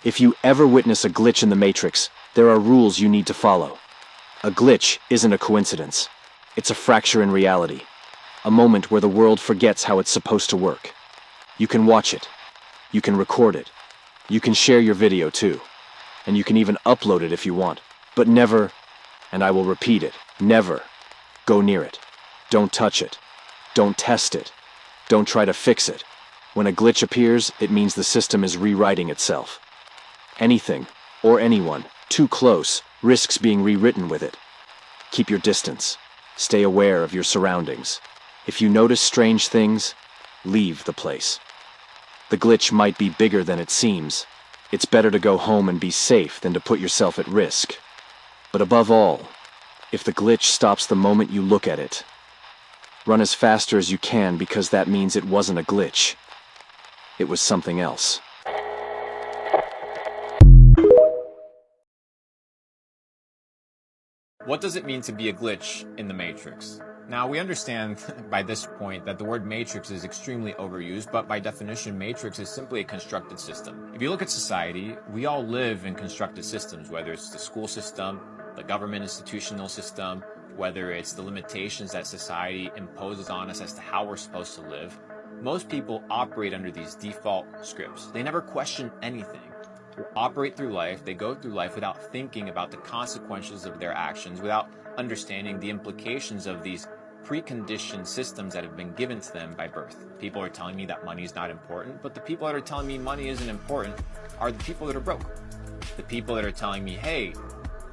If you ever witness a glitch in the Matrix, there are rules you need to follow. A glitch isn't a coincidence. It's a fracture in reality. A moment where the world forgets how it's supposed to work. You can watch it. You can record it. You can share your video too. And you can even upload it if you want. But never, and I will repeat it, never go near it. Don't touch it. Don't test it. Don't try to fix it. When a glitch appears, it means the system is rewriting itself. Anything, or anyone, too close, risks being rewritten with it. Keep your distance. Stay aware of your surroundings. If you notice strange things, leave the place. The glitch might be bigger than it seems. It's better to go home and be safe than to put yourself at risk. But above all, if the glitch stops the moment you look at it, run as faster as you can, because that means it wasn't a glitch. It was something else. What does it mean to be a glitch in the Matrix? Now, we understand by this point that the word matrix is extremely overused, but by definition, matrix is simply a constructed system. If you look at society, we all live in constructed systems, whether it's the school system, the government institutional system, whether it's the limitations that society imposes on us as to how we're supposed to live. Most people operate under these default scripts. They never question anything. Operate through life, they go through life without thinking about the consequences of their actions, without understanding the implications of these preconditioned systems that have been given to them by birth. People are telling me that money is not important, but the people that are telling me money isn't important are the people that are broke. The people that are telling me, hey,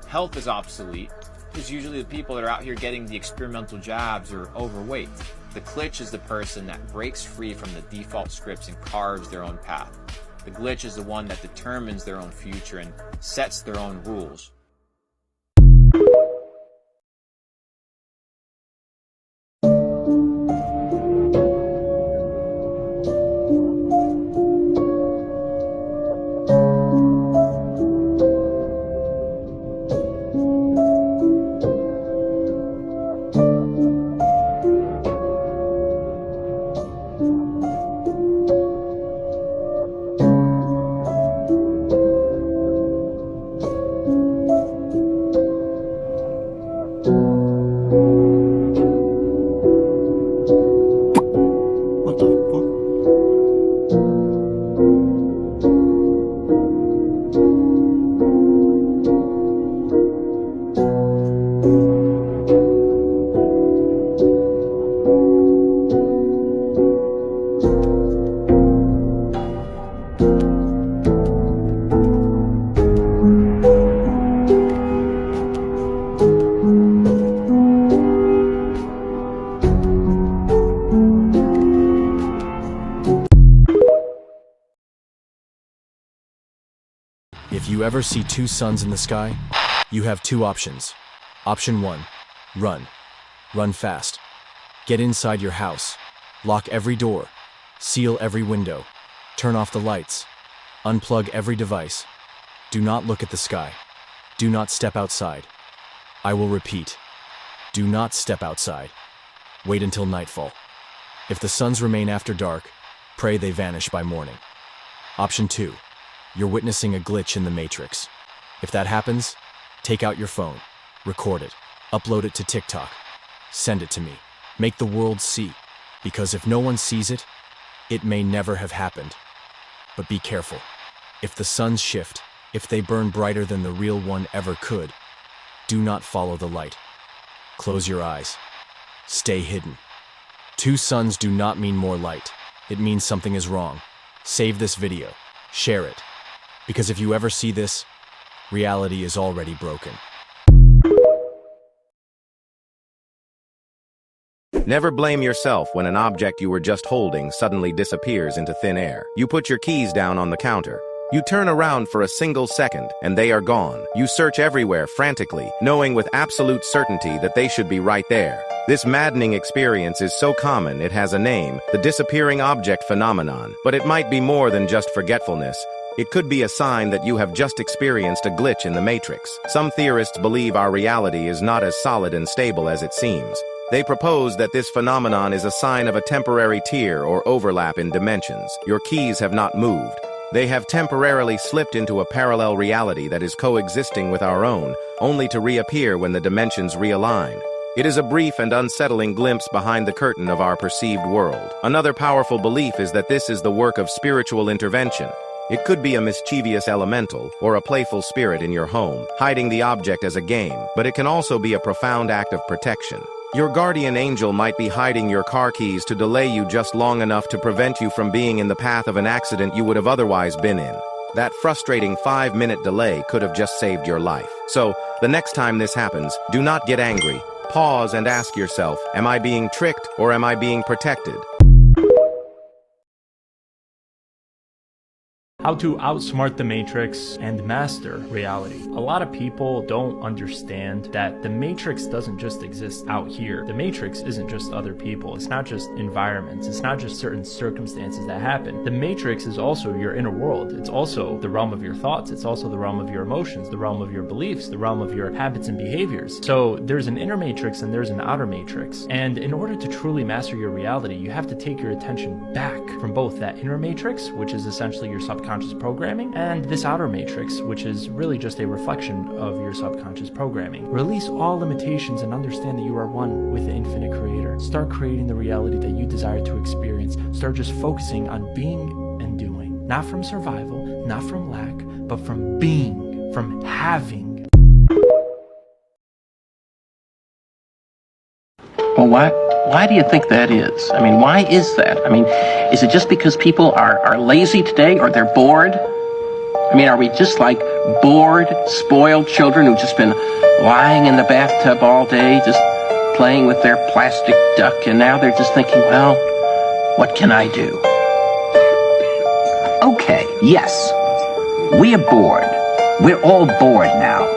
health is obsolete, is usually the people that are out here getting the experimental jabs or overweight. The glitch is the person that breaks free from the default scripts and carves their own path. The glitch is the one that determines their own future and sets their own rules. If you ever see two suns in the sky, you have two options. Option 1, run. Run fast. Get inside your house. Lock every door. Seal every window. Turn off the lights. Unplug every device. Do not look at the sky. Do not step outside. I will repeat. Do not step outside. Wait until nightfall. If the suns remain after dark, pray they vanish by morning. Option 2. You're witnessing a glitch in the Matrix. If that happens, take out your phone, record it, upload it to TikTok, send it to me. Make the world see, because if no one sees it, it may never have happened. But be careful. If the suns shift, if they burn brighter than the real one ever could, do not follow the light. Close your eyes. Stay hidden. Two suns do not mean more light. It means something is wrong. Save this video. Share it. Because if you ever see this, reality is already broken. Never blame yourself when an object you were just holding suddenly disappears into thin air. You put your keys down on the counter. You turn around for a single second, and they are gone. You search everywhere frantically, knowing with absolute certainty that they should be right there. This maddening experience is so common it has a name, the disappearing object phenomenon. But it might be more than just forgetfulness. It could be a sign that you have just experienced a glitch in the Matrix. Some theorists believe our reality is not as solid and stable as it seems. They propose that this phenomenon is a sign of a temporary tear or overlap in dimensions. Your keys have not moved. They have temporarily slipped into a parallel reality that is coexisting with our own, only to reappear when the dimensions realign. It is a brief and unsettling glimpse behind the curtain of our perceived world. Another powerful belief is that this is the work of spiritual intervention. It could be a mischievous elemental or a playful spirit in your home, hiding the object as a game, but it can also be a profound act of protection. Your guardian angel might be hiding your car keys to delay you just long enough to prevent you from being in the path of an accident you would have otherwise been in. That frustrating 5-minute delay could have just saved your life. So, the next time this happens, do not get angry. Pause and ask yourself, am I being tricked or am I being protected? How to outsmart the Matrix and master reality. A lot of people don't understand that the Matrix doesn't just exist out here. The Matrix isn't just other people. It's not just environments. It's not just certain circumstances that happen. The Matrix is also your inner world. It's also the realm of your thoughts. It's also the realm of your emotions, the realm of your beliefs, the realm of your habits and behaviors. So there's an inner matrix and there's an outer matrix. And in order to truly master your reality, you have to take your attention back from both that inner matrix, which is essentially your subconscious programming, and this outer matrix, which is really just a reflection of your subconscious programming. Release all limitations and understand that you are one with the infinite creator. Start creating the reality that you desire to experience. Start just focusing on being and doing. Not from survival, not from lack, but from being, from having. Well, why do you think that is? I mean, why is that? I mean, is it just because people are lazy today or they're bored? I mean, are we just like bored, spoiled children who've just been lying in the bathtub all day, just playing with their plastic duck, and now they're just thinking, well, what can I do? Okay, yes, we are bored. We're all bored now.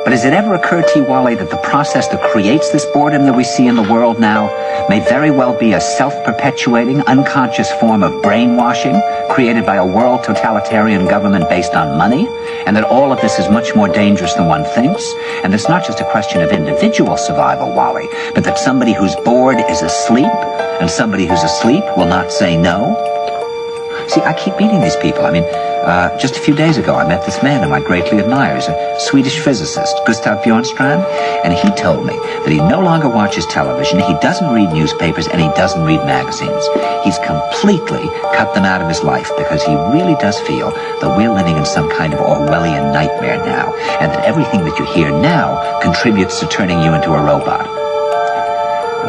But has it ever occurred to you, Wally, that the process that creates this boredom that we see in the world now may very well be a self-perpetuating, unconscious form of brainwashing created by a world totalitarian government based on money, and that all of this is much more dangerous than one thinks, and it's not just a question of individual survival, Wally, but that somebody who's bored is asleep, and somebody who's asleep will not say no? See, I keep meeting these people. I mean, just a few days ago, I met this man whom I greatly admire. He's a Swedish physicist, Gustav Bjornstrand, and he told me that he no longer watches television, he doesn't read newspapers, and he doesn't read magazines. He's completely cut them out of his life because he really does feel that we're living in some kind of Orwellian nightmare now, and that everything that you hear now contributes to turning you into a robot.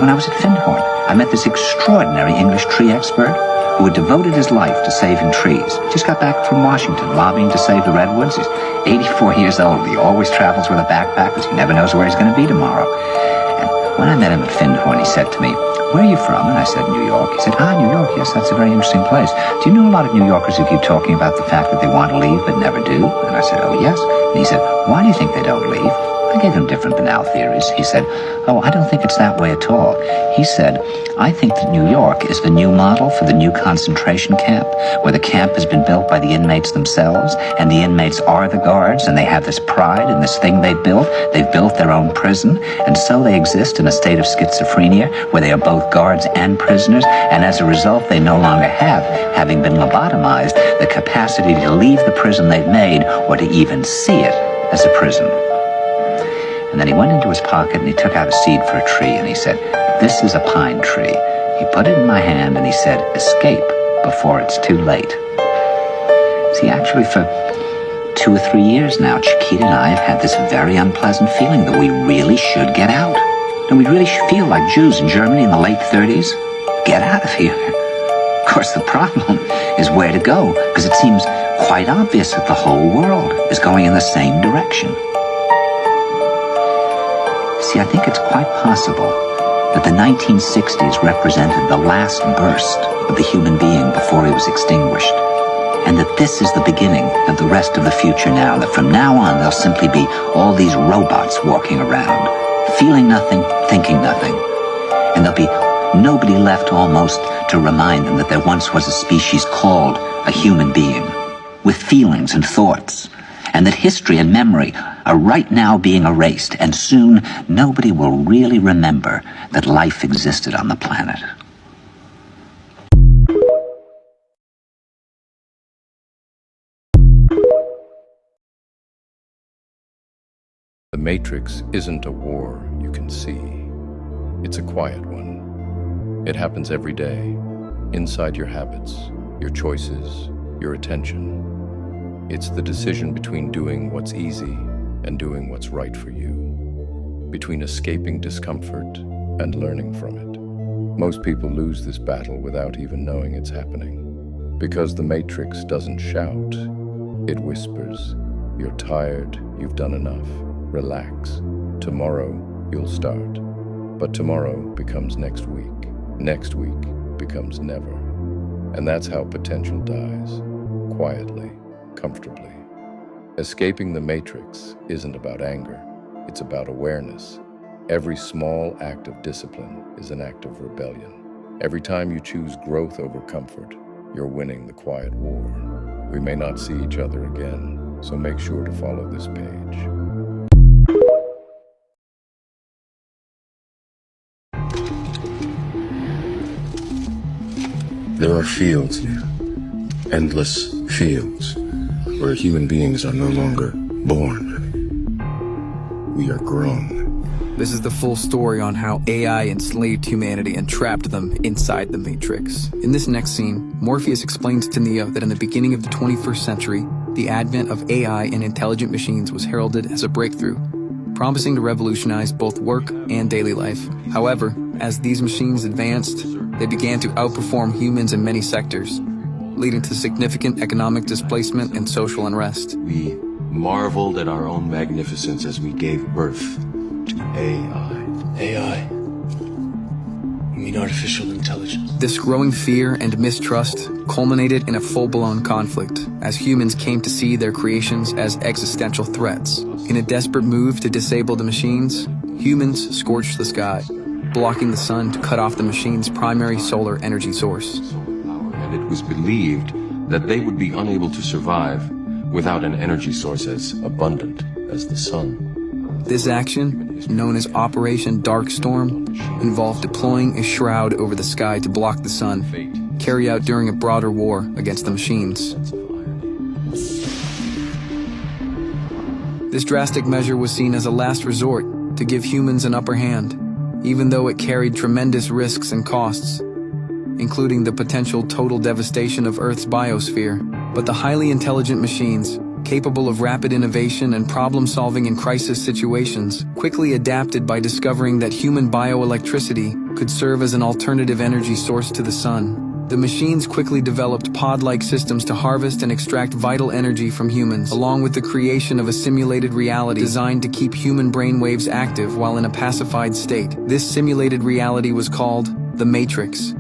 When I was at Findhorn, I met this extraordinary English tree expert who had devoted his life to saving trees. Just got back from Washington, lobbying to save the redwoods. He's 84 years old. He always travels with a backpack because he never knows where he's going to be tomorrow. And when I met him at Findhorn, he said to me, "Where are you from?" And I said, "New York." He said, "New York, yes, that's a very interesting place. Do you know a lot of New Yorkers who keep talking about the fact that they want to leave but never do?" And I said, "Oh, yes." And he said, "Why do you think they don't leave?" I gave him different banal theories. He said, "Oh, I don't think it's that way at all." He said, "I think that New York is the new model for the new concentration camp, where the camp has been built by the inmates themselves, and the inmates are the guards, and they have this pride in this thing they've built. They've built their own prison, and so they exist in a state of schizophrenia, where they are both guards and prisoners, and as a result, they no longer have, having been lobotomized, the capacity to leave the prison they've made, or to even see it as a prison." And then he went into his pocket and he took out a seed for a tree and he said, "This is a pine tree." He put it in my hand and he said, "Escape before it's too late." See, actually for 2 or 3 years now, Chiquita and I have had this very unpleasant feeling that we really should get out. And we really should feel like Jews in Germany in the late 30s. Get out of here. Of course, the problem is where to go, because it seems quite obvious that the whole world is going in the same direction. See, I think it's quite possible that the 1960s represented the last burst of the human being before he was extinguished, and that this is the beginning of the rest of the future now, that from now on there'll simply be all these robots walking around, feeling nothing, thinking nothing, and there'll be nobody left almost to remind them that there once was a species called a human being, with feelings and thoughts, and that history and memory are right now being erased, and soon nobody will really remember that life existed on the planet. Matrix isn't a war you can see. It's a quiet one. It happens every day, inside your habits, your choices, your attention. It's the decision between doing what's easy and doing what's right for you, between escaping discomfort and learning from it. Most people lose this battle without even knowing it's happening, because the Matrix doesn't shout, it whispers. You're tired, you've done enough, relax. Tomorrow, you'll start. But tomorrow becomes next week becomes never. And that's how potential dies, quietly, comfortably. Escaping the Matrix isn't about anger, it's about awareness. Every small act of discipline is an act of rebellion. Every time you choose growth over comfort, you're winning the quiet war. We may not see each other again, so make sure to follow this page. There are fields now, endless fields, where human beings are no longer born. We are grown. This is the full story on how AI enslaved humanity and trapped them inside the Matrix. In this next scene, Morpheus explains to Neo that in the beginning of the 21st century, the advent of AI and intelligent machines was heralded as a breakthrough, promising to revolutionize both work and daily life. However, as these machines advanced, they began to outperform humans in many sectors, leading to significant economic displacement and social unrest. We marveled at our own magnificence as we gave birth to AI. AI? You mean artificial intelligence? This growing fear and mistrust culminated in a full-blown conflict as humans came to see their creations as existential threats. In a desperate move to disable the machines, humans scorched the sky, blocking the sun to cut off the machine's primary solar energy source. And it was believed that they would be unable to survive without an energy source as abundant as the sun. This action, known as Operation Dark Storm, involved deploying a shroud over the sky to block the sun, carried out during a broader war against the machines. This drastic measure was seen as a last resort to give humans an upper hand, even though it carried tremendous risks and costs, including the potential total devastation of Earth's biosphere. But the highly intelligent machines, capable of rapid innovation and problem-solving in crisis situations, quickly adapted by discovering that human bioelectricity could serve as an alternative energy source to the sun. The machines quickly developed pod-like systems to harvest and extract vital energy from humans, along with the creation of a simulated reality designed to keep human brainwaves active while in a pacified state. This simulated reality was called the Matrix.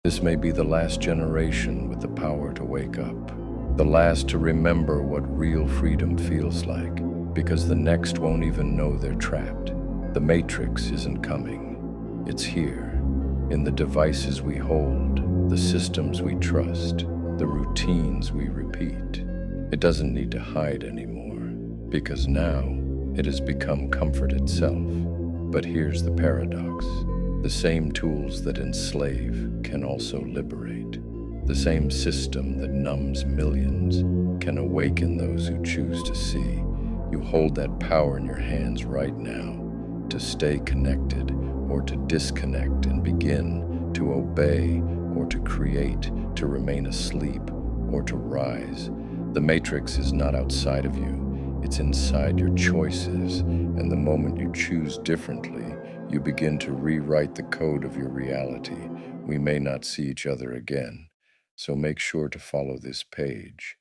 This may be the last generation with the power to wake up, the last to remember what real freedom feels like, because the next won't even know they're trapped. The Matrix isn't coming. It's here, in the devices we hold, the systems we trust, the routines we repeat. It doesn't need to hide anymore, because now it has become comfort itself. But here's the paradox. The same tools that enslave can also liberate. The same system that numbs millions can awaken those who choose to see. You hold that power in your hands right now to stay connected or to disconnect and begin to obey or to create, to remain asleep or to rise. The Matrix is not outside of you. It's inside your choices, and the moment you choose differently, you begin to rewrite the code of your reality. We may not see each other again, so make sure to follow this page.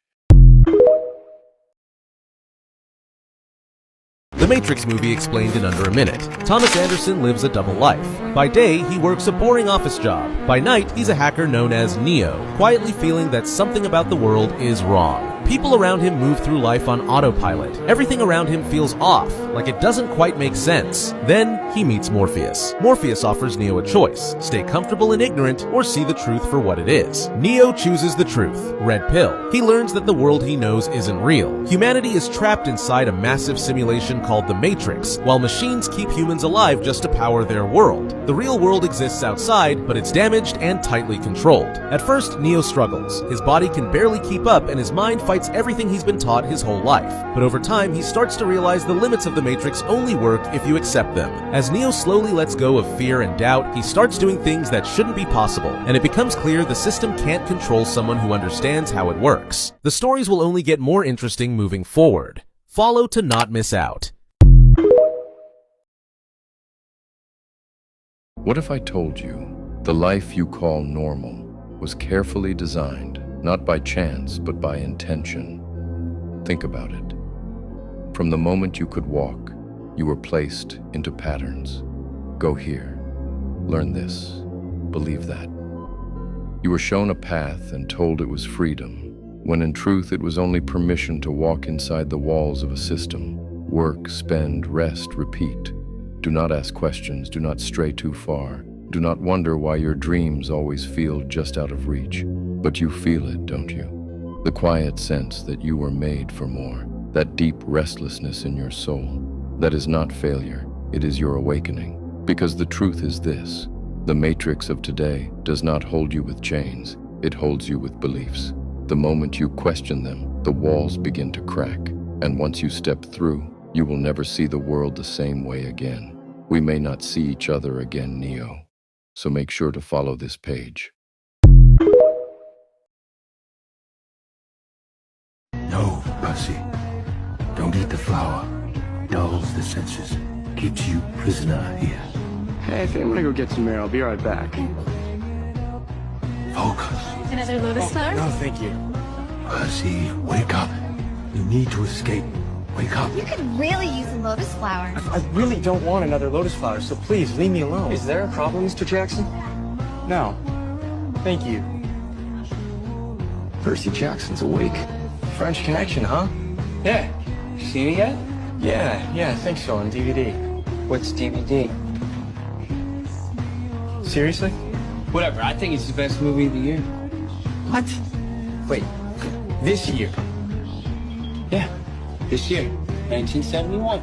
The Matrix movie explained in under a minute. Thomas Anderson lives a double life. By day, he works a boring office job. By night, he's a hacker known as Neo, quietly feeling that something about the world is wrong. People around him move through life on autopilot. Everything around him feels off, like it doesn't quite make sense. Then he meets Morpheus. Morpheus offers Neo a choice: stay comfortable and ignorant, or see the truth for what it is. Neo chooses the truth. Red pill. He learns that the world he knows isn't real. Humanity is trapped inside a massive simulation called the Matrix, while machines keep humans alive just to power their world. The real world exists outside, but it's damaged and tightly controlled. At first, Neo struggles. His body can barely keep up, and his mind fights everything he's been taught his whole life. But over time, he starts to realize the limits of the Matrix only work if you accept them. As Neo slowly lets go of fear and doubt, he starts doing things that shouldn't be possible, and it becomes clear the system can't control someone who understands how it works. The stories will only get more interesting moving forward. Follow to not miss out. What if I told you the life you call normal was carefully designed, not by chance, but by intention? Think about it. From the moment you could walk, you were placed into patterns. Go here. Learn this. Believe that. You were shown a path and told it was freedom, when in truth it was only permission to walk inside the walls of a system. Work, spend, rest, repeat. Do not ask questions, do not stray too far. Do not wonder why your dreams always feel just out of reach. But you feel it, don't you? The quiet sense that you were made for more. That deep restlessness in your soul. That is not failure, it is your awakening. Because the truth is this: the Matrix of today does not hold you with chains, it holds you with beliefs. The moment you question them, the walls begin to crack. And once you step through, you will never see the world the same way again. We may not see each other again, Neo. So make sure to follow this page. No, Percy. Don't eat the flower. Dulls the senses. Keeps you prisoner here. Hey, I think I'm gonna go get some air. I'll be right back. Focus. Another lotus flower? No, thank you. Percy, wake up. You need to escape. Wake up. You could really use a lotus flower. I really don't want another lotus flower, so please leave me alone. Is there a problem, Mr. Jackson? No. Thank you. Percy Jackson's awake. French Connection, huh? Yeah. You seen it yet? Yeah, I think so, on DVD. What's DVD? Seriously? Whatever, I think it's the best movie of the year. What? Wait, this year? Yeah, this year, 1971.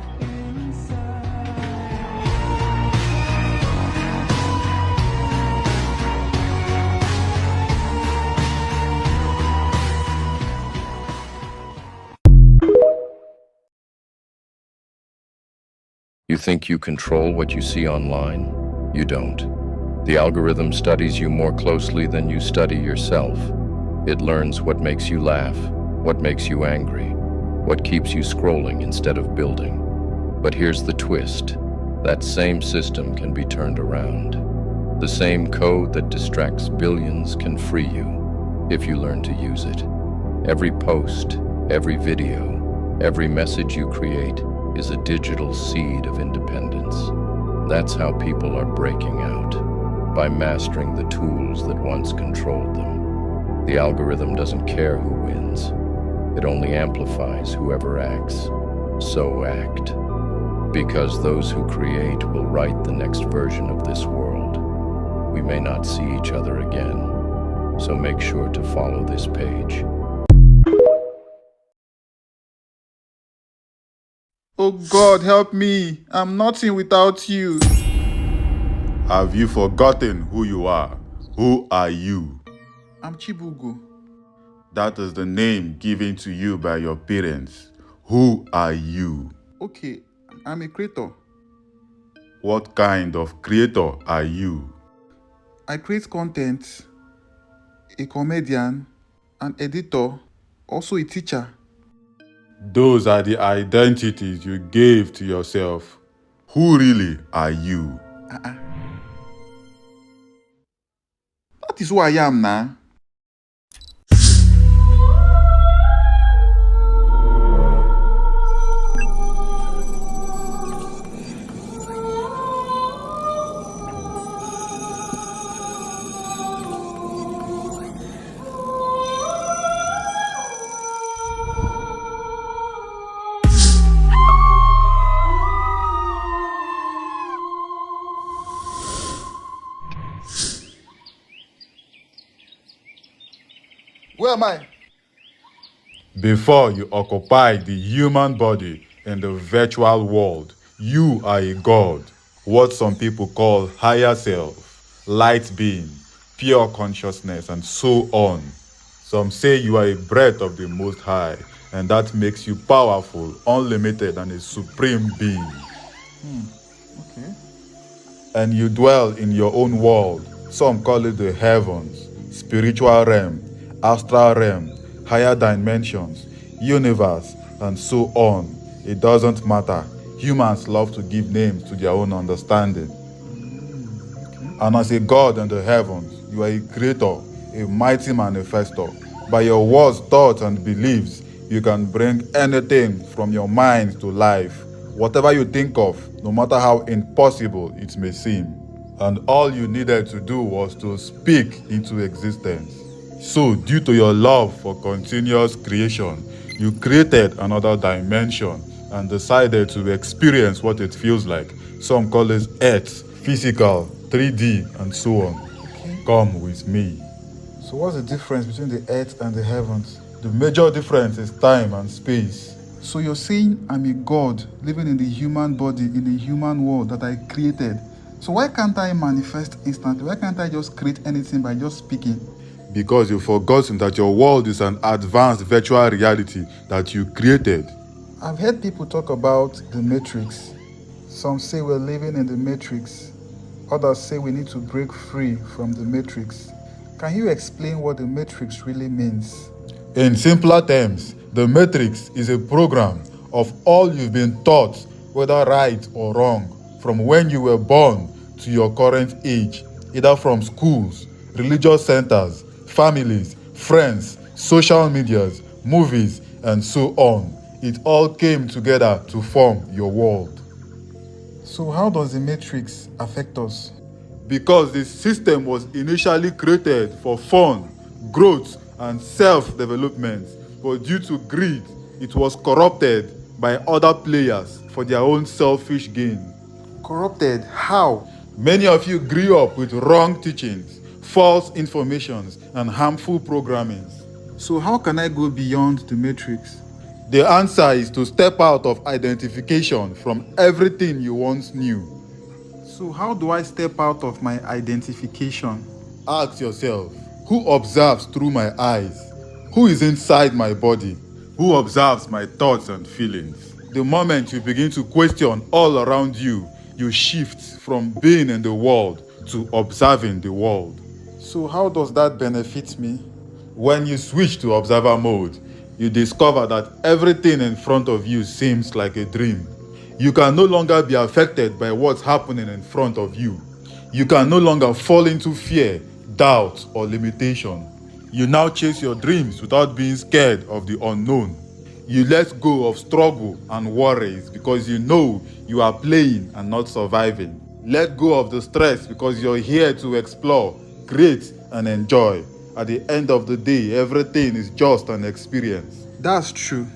You think you control what you see online? You don't. The algorithm studies you more closely than you study yourself. It learns what makes you laugh, what makes you angry, what keeps you scrolling instead of building. But here's the twist. That same system can be turned around. The same code that distracts billions can free you if you learn to use it. Every post, every video, every message you create is a digital seed of independence. That's how people are breaking out, by mastering the tools that once controlled them. The algorithm doesn't care who wins. It only amplifies whoever acts. So act. Because those who create will write the next version of this world. We may not see each other again, so make sure to follow this page. Oh God, help me. I'm nothing without you. Have you forgotten who you are? Who are you? I'm Chibugo. That is the name given to you by your parents. Who are you? Okay, I'm a creator. What kind of creator are you? I create content, a comedian, an editor, also a teacher. Those are the identities you gave to yourself. Who really are you? That is who I am now. Where am I? Before you occupy the human body in the virtual world, you are a god, what some people call higher self, light being, pure consciousness, and so on. Some say you are a breath of the Most High, and that makes you powerful, unlimited, and a supreme being. Okay. And you dwell in your own world. Some call it the heavens, spiritual realm, astral realm, higher dimensions, universe, and so on. It doesn't matter. Humans love to give names to their own understanding. And as a god in the heavens, you are a creator, a mighty manifestor. By your words, thoughts, and beliefs, you can bring anything from your mind to life. Whatever you think of, no matter how impossible it may seem. And all you needed to do was to speak into existence. So, due to your love for continuous creation, you created another dimension and decided to experience what it feels like. Some call it Earth, physical, 3D, and so on. Okay. Come with me. So what's the difference between the earth and the heavens? The major difference is time and space. So you're saying I'm a god living in the human body, in the human world that I created. So why can't I manifest instantly? Why can't I just create anything by just speaking? Because you've forgotten that your world is an advanced virtual reality that you created. I've heard people talk about the Matrix. Some say we're living in the Matrix. Others say we need to break free from the Matrix. Can you explain what the Matrix really means? In simpler terms, the Matrix is a program of all you've been taught, whether right or wrong, from when you were born to your current age, either from schools, religious centers, families, friends, social medias, movies, and so on. It all came together to form your world. So how does the Matrix affect us? Because the system was initially created for fun, growth, and self-development, but due to greed, it was corrupted by other players for their own selfish gain. Corrupted? How? Many of you grew up with wrong teachings, false informations, and harmful programmings. So how can I go beyond the Matrix? The answer is to step out of identification from everything you once knew. So how do I step out of my identification? Ask yourself, who observes through my eyes? Who is inside my body? Who observes my thoughts and feelings? The moment you begin to question all around you, you shift from being in the world to observing the world. So how does that benefit me? When you switch to observer mode, you discover that everything in front of you seems like a dream. You can no longer be affected by what's happening in front of you. You can no longer fall into fear, doubt, or limitation. You now chase your dreams without being scared of the unknown. You let go of struggle and worries because you know you are playing and not surviving. Let go of the stress because you're here to explore, create, and enjoy. At the end of the day, everything is just an experience. That's true.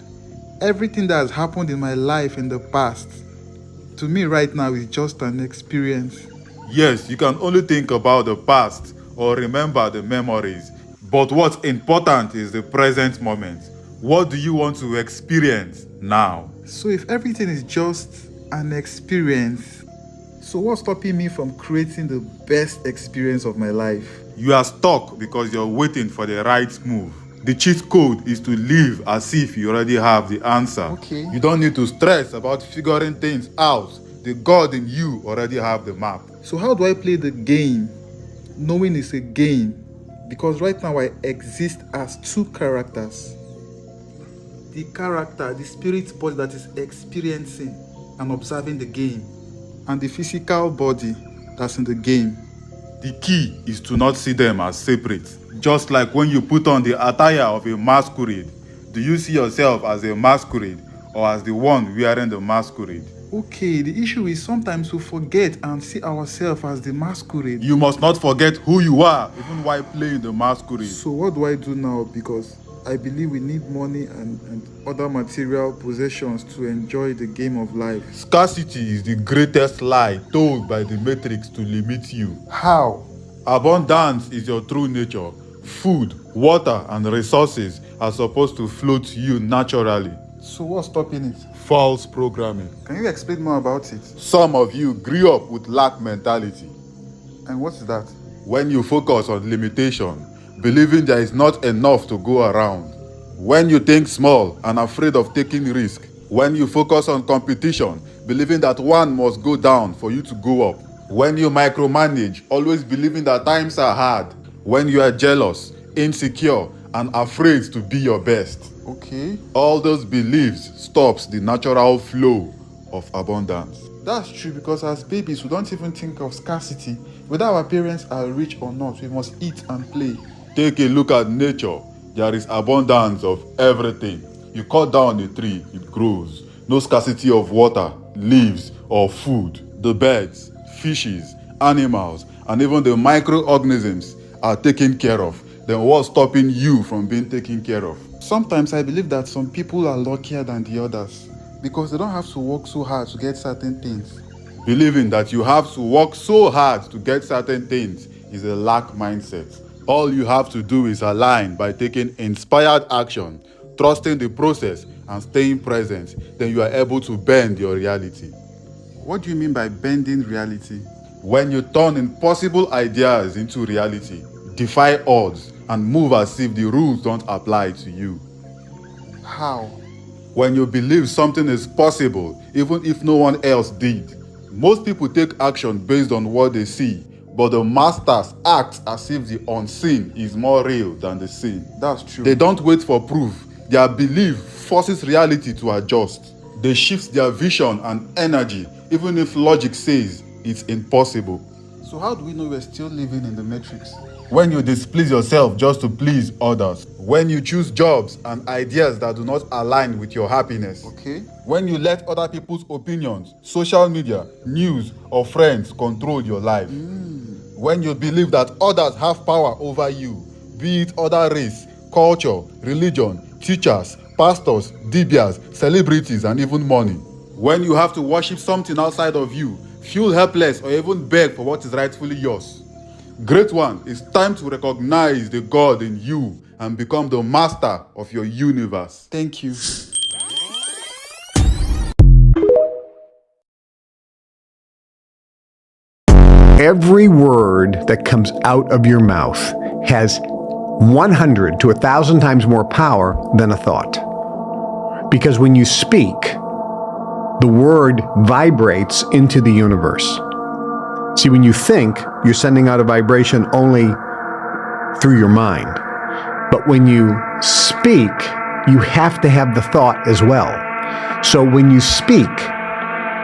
Everything that has happened in my life in the past, to me right now, is just an experience. Yes, you can only think about the past or remember the memories. But what's important is the present moment. What do you want to experience now? So if everything is just an experience, so what's stopping me from creating the best experience of my life? You are stuck because you're waiting for the right move. The cheat code is to live as if you already have the answer. Okay. You don't need to stress about figuring things out. The God in you already have the map. So how do I play the game, knowing it's a game? Because right now I exist as two characters. The character, the spirit body that is experiencing and observing the game, and the physical body that's in the game. The key is to not see them as separate. Just like when you put on the attire of a masquerade, do you see yourself as a masquerade or as the one wearing the masquerade? Okay, the issue is sometimes we forget and see ourselves as the masquerade. You must not forget who you are, even while playing the masquerade. So what do I do now? Because I believe we need money and other material possessions to enjoy the game of life. Scarcity is the greatest lie told by the Matrix to limit you. How? Abundance is your true nature. Food, water, and resources are supposed to flow to you naturally. So what's stopping it? False programming. Can you explain more about it? Some of you grew up with lack mentality. And what is that? When you focus on limitation, believing there is not enough to go around. When you think small and afraid of taking risk. When you focus on competition, believing that one must go down for you to go up. When you micromanage, always believing that times are hard. When you are jealous, insecure, and afraid to be your best. Okay. All those beliefs stops the natural flow of abundance. That's true, because as babies, we don't even think of scarcity. Whether our parents are rich or not, we must eat and play. Take a look at nature. There is abundance of everything. You cut down a tree, it grows. No scarcity of water, leaves, or food. The birds, fishes, animals, and even the microorganisms are taken care of. Then what's stopping you from being taken care of? Sometimes I believe that some people are luckier than the others because they don't have to work so hard to get certain things. Believing that you have to work so hard to get certain things is a lack mindset. All you have to do is align by taking inspired action, trusting the process, and staying present. Then you are able to bend your reality. What do you mean by bending reality? When you turn impossible ideas into reality, defy odds, and move as if the rules don't apply to you. How? When you believe something is possible, even if no one else did. Most people take action based on what they see, but the masters act as if the unseen is more real than the seen. That's true. They don't wait for proof. Their belief forces reality to adjust. They shift their vision and energy, even if logic says it's impossible. So how do we know we're still living in the matrix? When you displease yourself just to please others. When you choose jobs and ideas that do not align with your happiness. Okay. When you let other people's opinions, social media, news, or friends control your life. When you believe that others have power over you, be it other race, culture, religion, teachers, pastors, dibias, celebrities, and even money. When you have to worship something outside of you, feel helpless, or even beg for what is rightfully yours. Great one, it's time to recognize the God in you and become the master of your universe. Thank you. Every word that comes out of your mouth has 100 to 1,000 times more power than a thought. Because when you speak, the word vibrates into the universe. See, when you think, you're sending out a vibration only through your mind. But when you speak, you have to have the thought as well. So when you speak,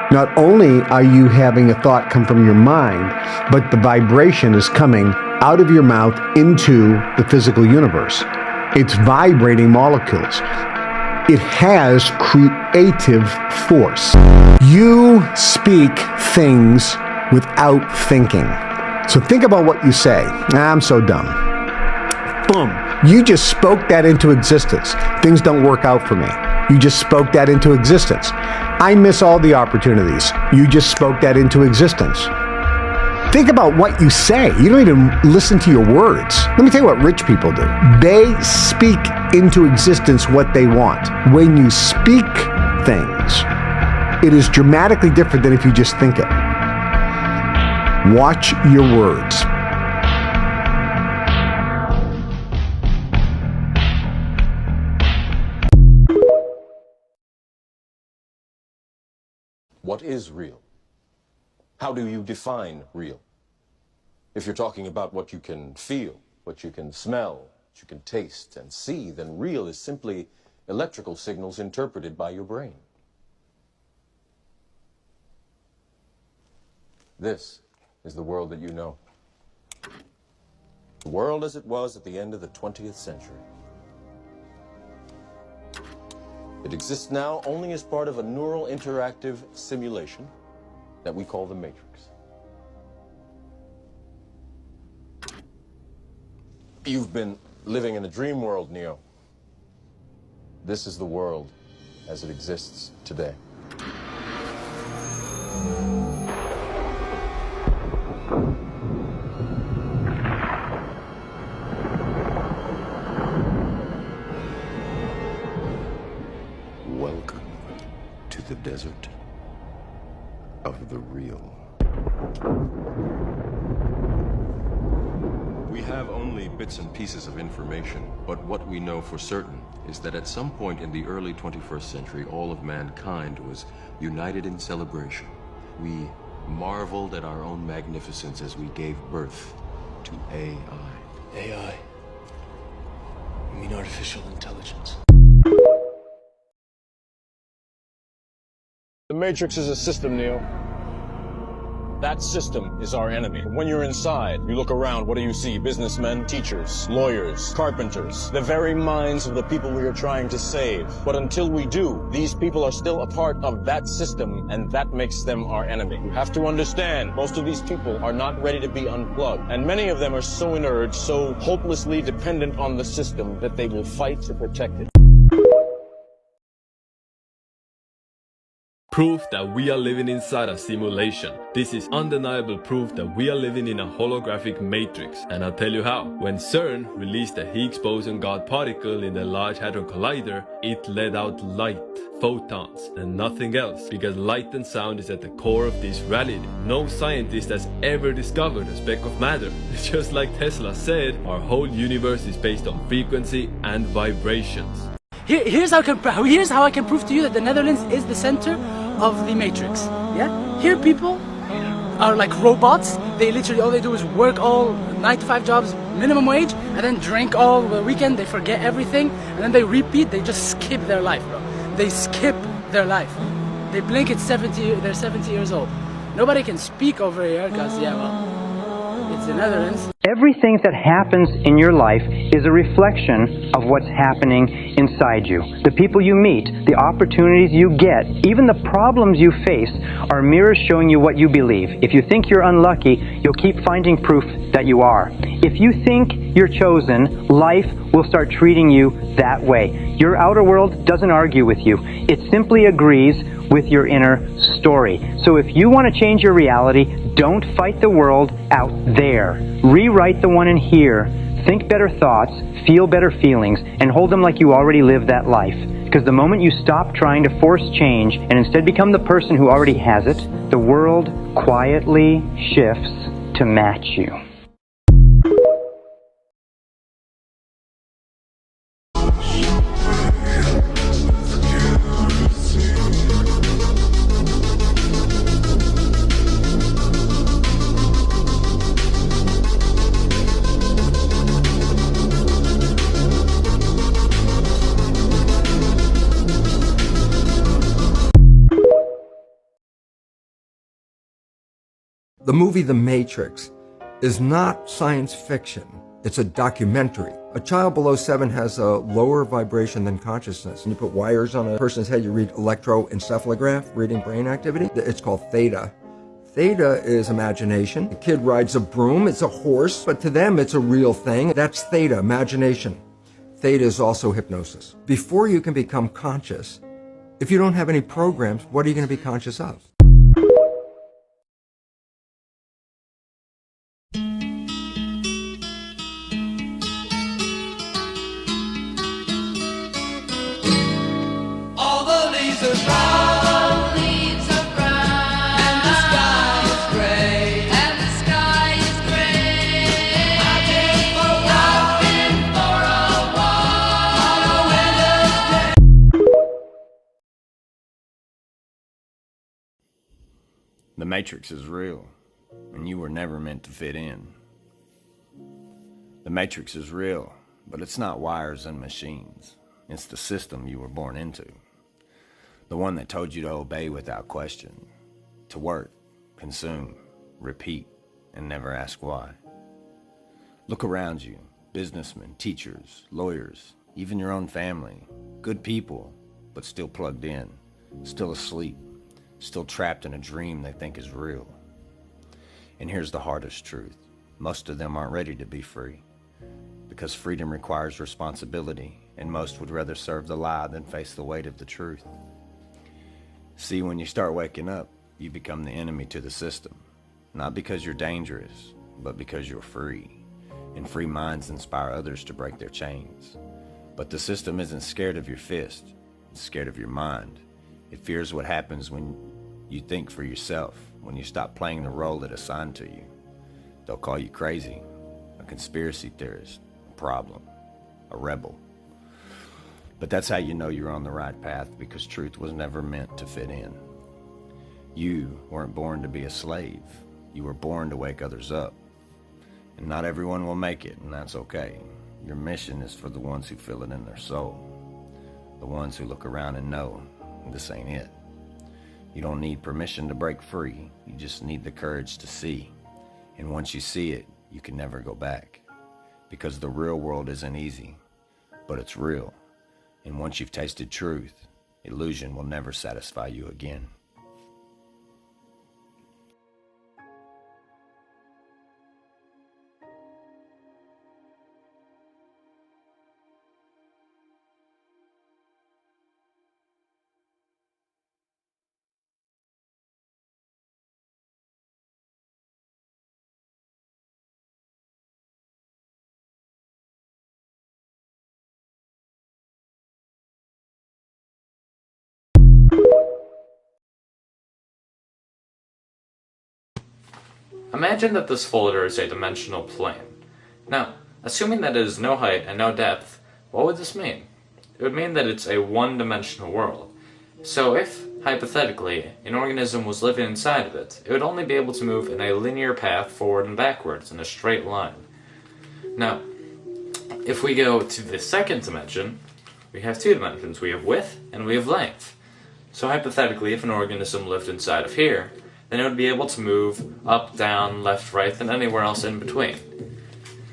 not only are you having a thought come from your mind, but the vibration is coming out of your mouth into the physical universe. It's vibrating molecules. It has creative force. You speak things without thinking. So think about what you say. I'm so dumb. Boom. You just spoke that into existence. Things don't work out for me. You just spoke that into existence. I miss all the opportunities. You just spoke that into existence. Think about what you say. You don't even listen to your words. Let me tell you what rich people do. They speak into existence what they want. When you speak things, it is dramatically different than if you just think it. Watch your words. What is real? How do you define real? If you're talking about what you can feel, what you can smell, what you can taste and see, then real is simply electrical signals interpreted by your brain. This is the world that you know. The world as it was at the end of the 20th century. It exists now only as part of a neural interactive simulation that we call the Matrix. You've been living in a dream world, Neo. This is the world as it exists today. the desert of the real. We have only bits and pieces of information, but what we know for certain is that at some point in the early 21st century, all of mankind was united in celebration. We marveled at our own magnificence as we gave birth to AI. AI? You mean artificial intelligence? The Matrix is a system, Neo. That system is our enemy. When you're inside, you look around, what do you see? Businessmen, teachers, lawyers, carpenters, the very minds of the people we are trying to save. But until we do, these people are still a part of that system, and that makes them our enemy. You have to understand, most of these people are not ready to be unplugged, and many of them are so inert, so hopelessly dependent on the system that they will fight to protect it. Proof that we are living inside a simulation. This is undeniable proof that we are living in a holographic matrix. And I'll tell you how. When CERN released the Higgs boson God particle in the Large Hadron Collider, it let out light, photons, and nothing else. Because light and sound is at the core of this reality. No scientist has ever discovered a speck of matter. Just like Tesla said, our whole universe is based on frequency and vibrations. Here's how I can prove to you that the Netherlands is the center of the Matrix. Yeah? Here people are like robots. They literally, all they do is work all 9-to-5 jobs, minimum wage, and then drink all the weekend. They forget everything, and then they repeat. They just skip their life, bro. They skip their life. They blink, they're 70 years old. Nobody can speak over here because, yeah, well, it's the Netherlands. Everything that happens in your life is a reflection of what's happening inside you. The people you meet, the opportunities you get, even the problems you face are mirrors showing you what you believe. If you think you're unlucky, you'll keep finding proof that you are. If you think you're chosen, life will start treating you that way. Your outer world doesn't argue with you. It simply agrees with your inner story. So if you want to change your reality, don't fight the world out there. Rewrite the one in here. Think better thoughts, feel better feelings, and hold them like you already lived that life. Because the moment you stop trying to force change and instead become the person who already has it, the world quietly shifts to match you. The movie The Matrix is not science fiction. It's a documentary. A child below 7 has a lower vibration than consciousness. And you put wires on a person's head, you read electroencephalograph, reading brain activity. It's called theta. Theta is imagination. The kid rides a broom, it's a horse, but to them it's a real thing. That's theta, imagination. Theta is also hypnosis. Before you can become conscious, if you don't have any programs, what are you going to be conscious of? The Matrix is real, and you were never meant to fit in. The Matrix is real, but it's not wires and machines. It's the system you were born into. The one that told you to obey without question, to work, consume, repeat, and never ask why. Look around you, businessmen, teachers, lawyers, even your own family. Good people, but still plugged in, still asleep, still trapped in a dream they think is real. And here's the hardest truth. Most of them aren't ready to be free, because freedom requires responsibility, and most would rather serve the lie than face the weight of the truth. See, when you start waking up, you become the enemy to the system, not because you're dangerous, but because you're free, and free minds inspire others to break their chains. But the system isn't scared of your fist, it's scared of your mind. It fears what happens when you think for yourself, when you stop playing the role it assigned to you. They'll call you crazy, a conspiracy theorist, a problem, a rebel. But that's how you know you're on the right path, because truth was never meant to fit in. You weren't born to be a slave. You were born to wake others up. And not everyone will make it, and that's okay. Your mission is for the ones who feel it in their soul. The ones who look around and know this ain't it. You don't need permission to break free. You just need the courage to see. And once you see it, you can never go back. Because the real world isn't easy, but it's real. And once you've tasted truth, illusion will never satisfy you again. Imagine that this folder is a dimensional plane. Now, assuming that it is no height and no depth, what would this mean? It would mean that it's a one-dimensional world. So if, hypothetically, an organism was living inside of it, it would only be able to move in a linear path forward and backwards in a straight line. Now, if we go to the second dimension, we have two dimensions. We have width and we have length. So hypothetically, if an organism lived inside of here, then it would be able to move up, down, left, right, and anywhere else in between.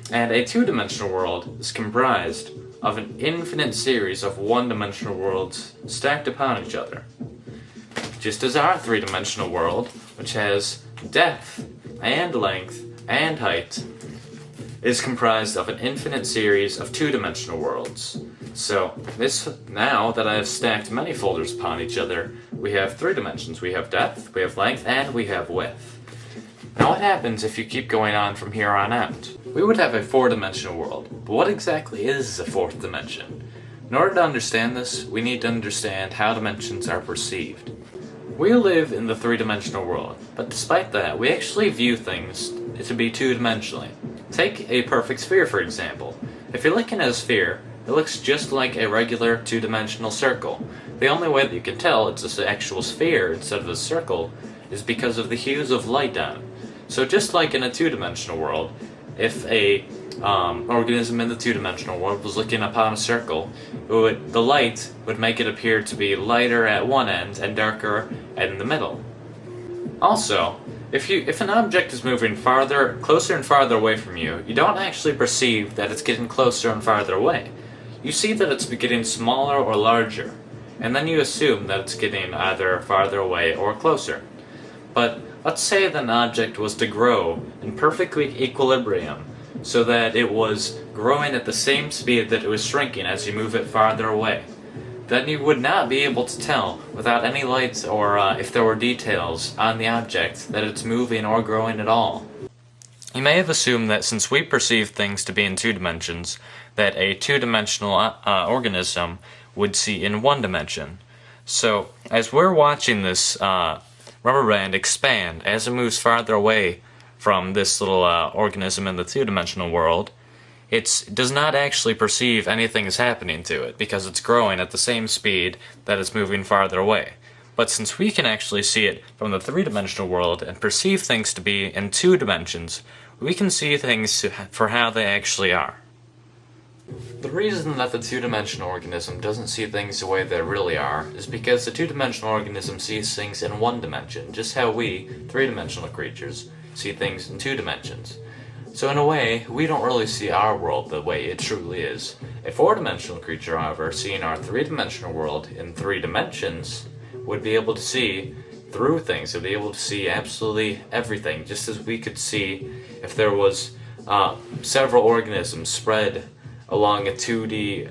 And a two-dimensional world is comprised of an infinite series of one-dimensional worlds stacked upon each other. Just as our three-dimensional world, which has depth, and length, and height, is comprised of an infinite series of two-dimensional worlds. So, now that I have stacked many folders upon each other, we have three dimensions. We have depth, we have length, and we have width. Now what happens if you keep going on from here on out? We would have a four-dimensional world, but what exactly is a fourth dimension? In order to understand this, we need to understand how dimensions are perceived. We live in the three-dimensional world, but despite that, we actually view things to be two-dimensionally. Take a perfect sphere, for example. If you're looking at a sphere, it looks just like a regular two-dimensional circle. The only way that you can tell it's an actual sphere instead of a circle is because of the hues of light on it. So just like in a two-dimensional world, if a organism in the two-dimensional world was looking upon a circle, the light would make it appear to be lighter at one end and darker in the middle. Also, if an object is moving closer and farther away from you, you don't actually perceive that it's getting closer and farther away. You see that it's getting smaller or larger, and then you assume that it's getting either farther away or closer. But let's say that an object was to grow in perfect equilibrium, so that it was growing at the same speed that it was shrinking as you move it farther away. Then you would not be able to tell, without any lights or if there were details on the object, that it's moving or growing at all. You may have assumed that since we perceive things to be in two dimensions, that a two-dimensional organism would see in one dimension. So, as we're watching this rubber band expand as it moves farther away from this little organism in the two-dimensional world, it does not actually perceive anything is happening to it, because it's growing at the same speed that it's moving farther away. But since we can actually see it from the three-dimensional world and perceive things to be in two dimensions, we can see things for how they actually are. The reason that the two-dimensional organism doesn't see things the way they really are is because the two-dimensional organism sees things in one dimension, just how we, three-dimensional creatures, see things in two dimensions. So in a way, we don't really see our world the way it truly is. A four-dimensional creature, however, seeing our three-dimensional world in three dimensions, would be able to see through things. Would be able to see absolutely everything, just as we could see if there was several organisms spread along a 2D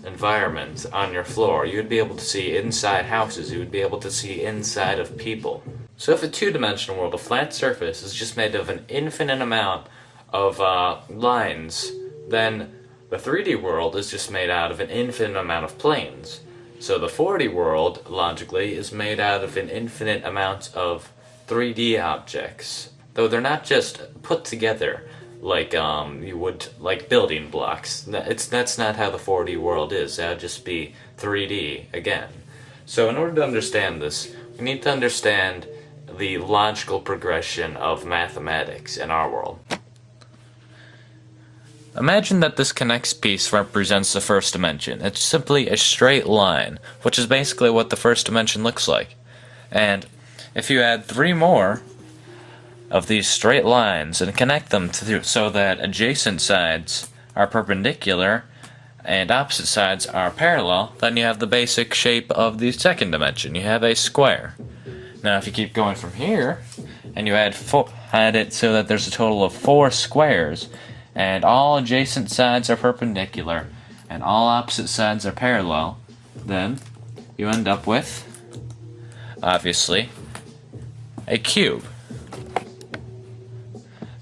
environment on your floor. You would be able to see inside houses. You would be able to see inside of people. So if a two-dimensional world, a flat surface, is just made of an infinite amount of lines, then the 3D world is just made out of an infinite amount of planes. So the 4D world, logically, is made out of an infinite amount of 3D objects, though they're not just put together like you would like building blocks. That's not how the 4D world is. That would just be 3D again. So in order to understand this, we need to understand the logical progression of mathematics in our world. Imagine that this connects piece represents the first dimension. It's simply a straight line, which is basically what the first dimension looks like. And if you add 3 more of these straight lines and connect them so that adjacent sides are perpendicular and opposite sides are parallel, then you have the basic shape of the second dimension. You have a square. Now if you keep going from here, and you add it so that there's a total of 4 squares, and all adjacent sides are perpendicular, and all opposite sides are parallel, then you end up with, obviously, a cube.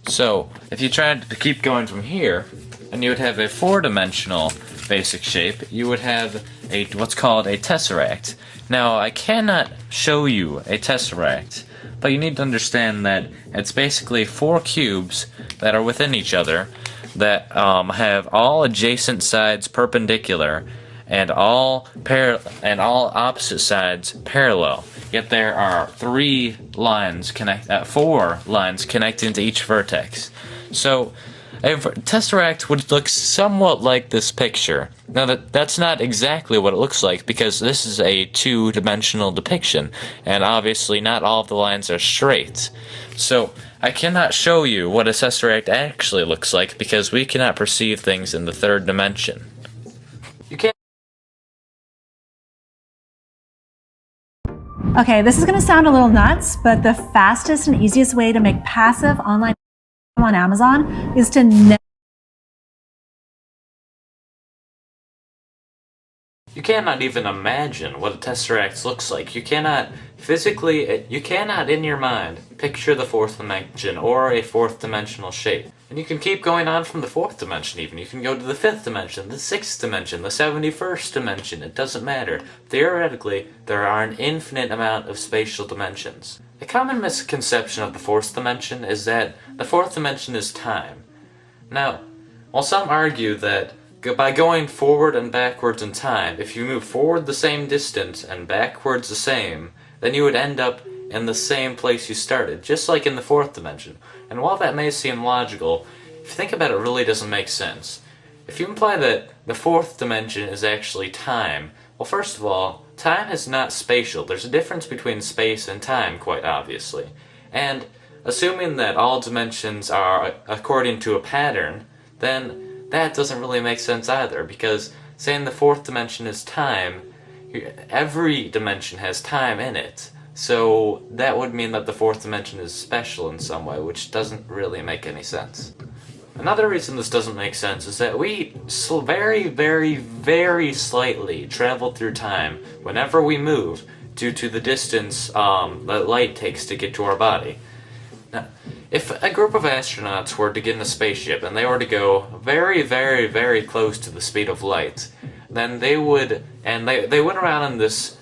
So, if you tried to keep going from here, and you would have a 4-dimensional basic shape, you would have what's called a tesseract. Now, I cannot show you a tesseract, but you need to understand that it's basically 4 cubes that are within each other that have all adjacent sides perpendicular and all opposite sides parallel. Yet there are 4 lines connecting to each vertex. So a tesseract would look somewhat like this picture. Now that's not exactly what it looks like, because this is a 2-dimensional depiction, and obviously not all of the lines are straight. So I cannot show you what a tesseract actually looks like, because we cannot perceive things in the 3rd dimension. You can't. Okay, this is going to sound a little nuts, but the fastest and easiest way to make passive online on Amazon is to You cannot even imagine what a tesseract looks like. You cannot in your mind picture the 4th dimension or a 4th dimensional shape. And you can keep going on from the 4th dimension even. You can go to the 5th dimension, the 6th dimension, the 71st dimension. It doesn't matter. Theoretically, there are an infinite amount of spatial dimensions. A common misconception of the 4th dimension is that the 4th dimension is time. Now, while some argue that by going forward and backwards in time, if you move forward the same distance and backwards the same, then you would end up in the same place you started, just like in the 4th dimension. And while that may seem logical, if you think about it, it really doesn't make sense. If you imply that the 4th dimension is actually time, well, first of all, time is not spatial. There's a difference between space and time, quite obviously. And assuming that all dimensions are according to a pattern, then that doesn't really make sense either, because saying the 4th dimension is time, every dimension has time in it. So that would mean that the 4th dimension is special in some way, which doesn't really make any sense. Another reason this doesn't make sense is that we very, very, very slightly travel through time whenever we move due to the distance that light takes to get to our body. Now, if a group of astronauts were to get in a spaceship and they were to go very, very, very close to the speed of light, then they would, and they went around in this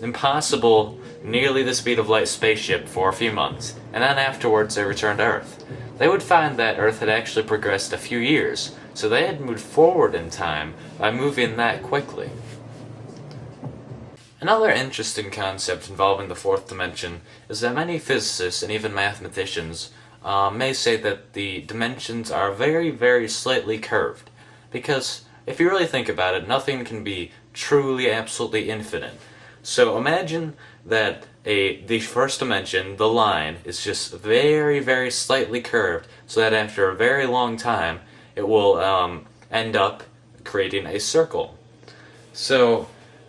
impossible, nearly the speed of light spaceship for a few months, and then afterwards they returned to Earth. They would find that Earth had actually progressed a few years, so they had moved forward in time by moving that quickly. Another interesting concept involving the 4th dimension is that many physicists and even mathematicians may say that the dimensions are very, very slightly curved, because if you really think about it, nothing can be truly, absolutely infinite. So imagine that the first dimension, the line, is just very, very slightly curved, so that after a very long time, it will end up creating a circle. So,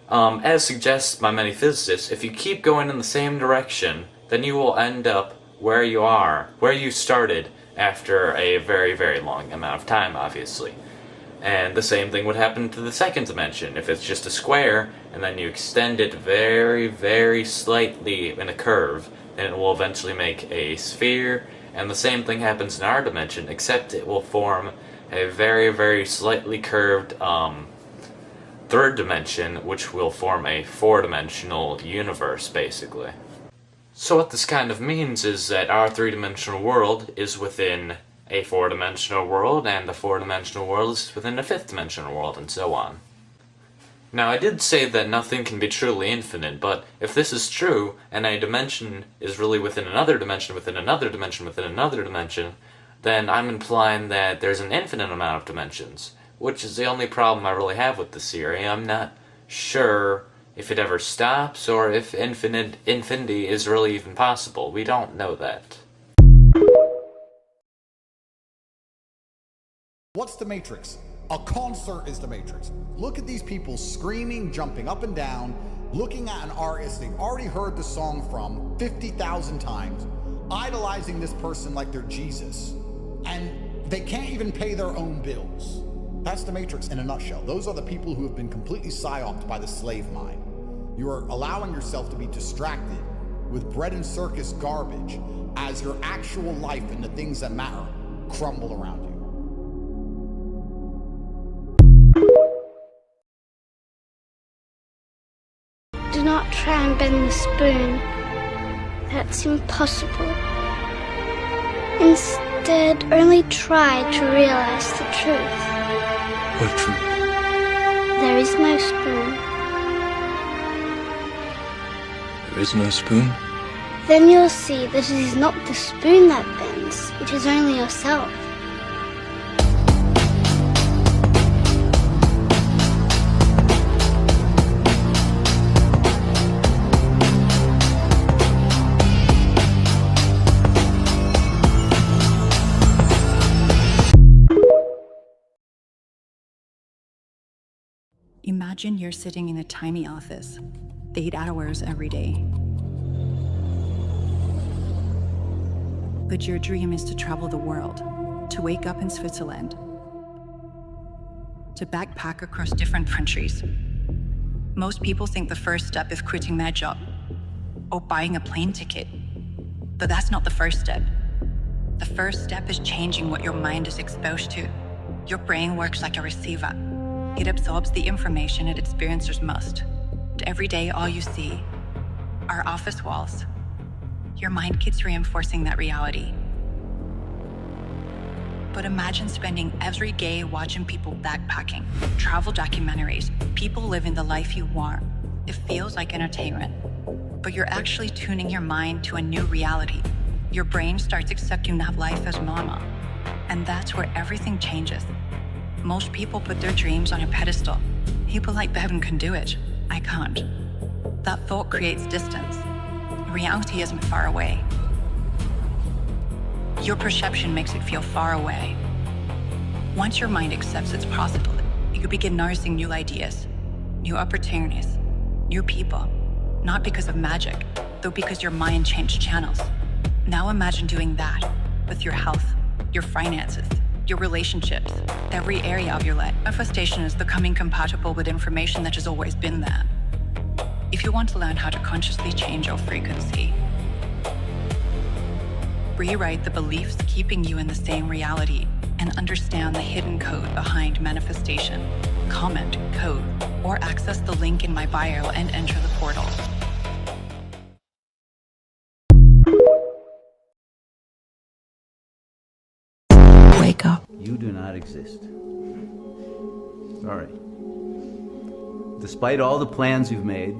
as suggested by many physicists, if you keep going in the same direction, then you will end up where you started after a very, very long amount of time, obviously. And the same thing would happen to the 2nd dimension. If it's just a square, and then you extend it very, very slightly in a curve, then it will eventually make a sphere, and the same thing happens in our dimension, except it will form a very, very slightly curved third dimension, which will form a four-dimensional universe, basically. So what this kind of means is that our three-dimensional world is within a four-dimensional world, and the four-dimensional world is within a fifth-dimensional world, and so on. Now, I did say that nothing can be truly infinite, but if this is true, and a dimension is really within another dimension, within another dimension, within another dimension, then I'm implying that there's an infinite amount of dimensions, which is the only problem I really have with this theory. I'm not sure if it ever stops, or if infinity is really even possible. We don't know that. What's the Matrix? A concert is the Matrix. Look at these people screaming, jumping up and down, looking at an artist they've already heard the song from 50,000 times, idolizing this person like they're Jesus, and they can't even pay their own bills. That's the Matrix in a nutshell. Those are the people who have been completely psyoped by the slave mind. You are allowing yourself to be distracted with bread and circus garbage as your actual life and the things that matter crumble around you. Do not try and bend the spoon. That's impossible. Instead, only try to realize the truth. What truth? There is no spoon. There is no spoon? Then you'll see that it is not the spoon that bends, it is only yourself. Imagine you're sitting in a tiny office, 8 hours every day. But your dream is to travel the world, to wake up in Switzerland, to backpack across different countries. Most people think the first step is quitting their job or buying a plane ticket, but that's not the first step. The first step is changing what your mind is exposed to. Your brain works like a receiver. It absorbs the information it experiences most. And every day, all you see are office walls. Your mind keeps reinforcing that reality. But imagine spending every day watching people backpacking, travel documentaries, people living the life you want. It feels like entertainment, but you're actually tuning your mind to a new reality. Your brain starts accepting that life as normal, and that's where everything changes. Most people put their dreams on a pedestal. People like Bevan can do it. I can't. That thought creates distance. Reality isn't far away. Your perception makes it feel far away. Once your mind accepts its possibility, you begin noticing new ideas, new opportunities, new people. Not because of magic, though because your mind changed channels. Now imagine doing that with your health, your finances, your relationships, every area of your life. Manifestation is becoming compatible with information that has always been there. If you want to learn how to consciously change your frequency, rewrite the beliefs keeping you in the same reality, and understand the hidden code behind manifestation, comment code, or access the link in my bio and enter the portal. Wake up. You do not exist. Sorry. Despite all the plans you've made,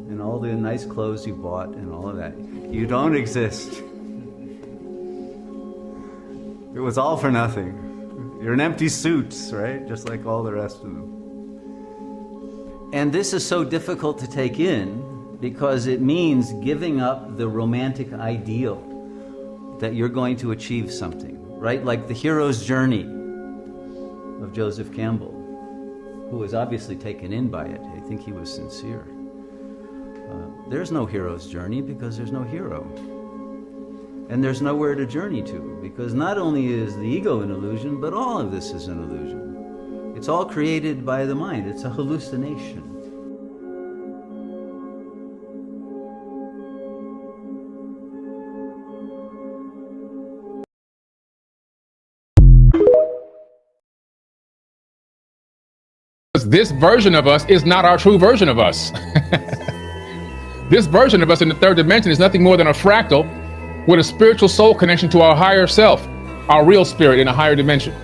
and all the nice clothes you bought, and all of that, you don't exist. It was all for nothing. You're an empty suit, right? Just like all the rest of them. And this is so difficult to take in because it means giving up the romantic ideal that you're going to achieve something. Right? Like the hero's journey of Joseph Campbell, who was obviously taken in by it. I think he was sincere. There's no hero's journey because there's no hero. And there's nowhere to journey to because not only is the ego an illusion, but all of this is an illusion. It's all created by the mind. It's a hallucination. this version of us is not our true version of us. This version of us in the third dimension is nothing more than a fractal with a spiritual soul connection to our higher self, our real spirit in a higher dimension.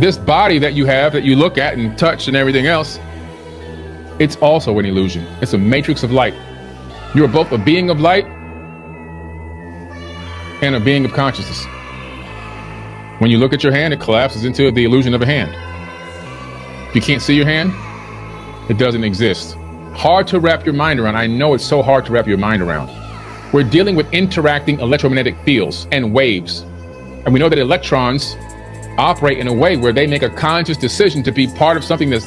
This body that you have, that you look at and touch and everything else, it's also an illusion. It's a matrix of light. You are both a being of light and a being of consciousness. When you look at your hand, it collapses into the illusion of a hand. If you can't see your hand, it doesn't exist. Hard to wrap your mind around. I know it's so hard to wrap your mind around. We're dealing with interacting electromagnetic fields and waves. And we know that electrons operate in a way where they make a conscious decision to be part of something that's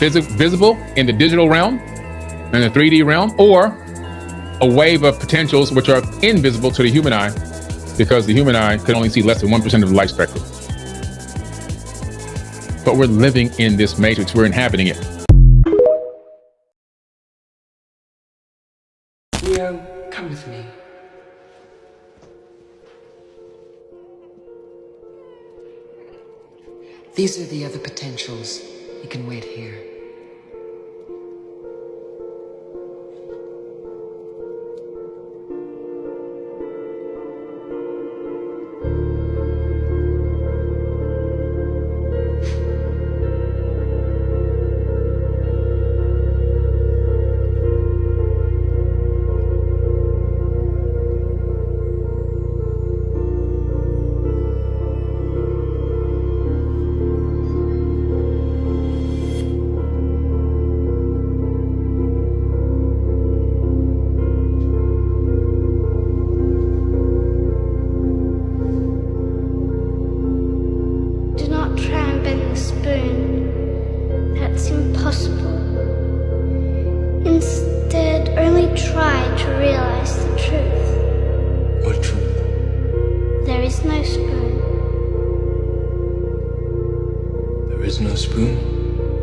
visible in the digital realm, in the 3D realm, or a wave of potentials which are invisible to the human eye, because the human eye can only see less than 1% of the light spectrum. But we're living in this matrix, we're inhabiting it. Leo, come with me. These are the other potentials. You can wait here.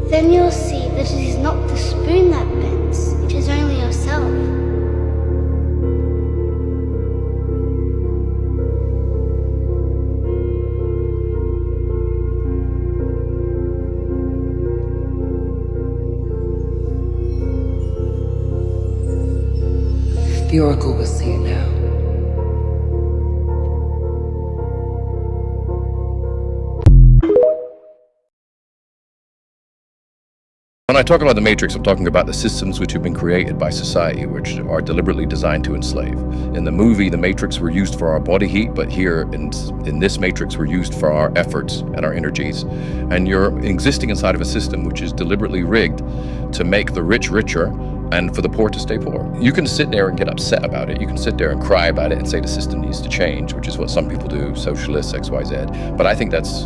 Then you'll see that it is not the spoon that bends, it is only yourself. The Oracle will see it now. When I talk about the Matrix, I'm talking about the systems which have been created by society, which are deliberately designed to enslave. In the movie, the Matrix were used for our body heat, but here in this Matrix, we're used for our efforts and our energies. And you're existing inside of a system which is deliberately rigged to make the rich richer and for the poor to stay poor. You can sit there and get upset about it. You can sit there and cry about it and say the system needs to change, which is what some people do, socialists, XYZ. But I think that's,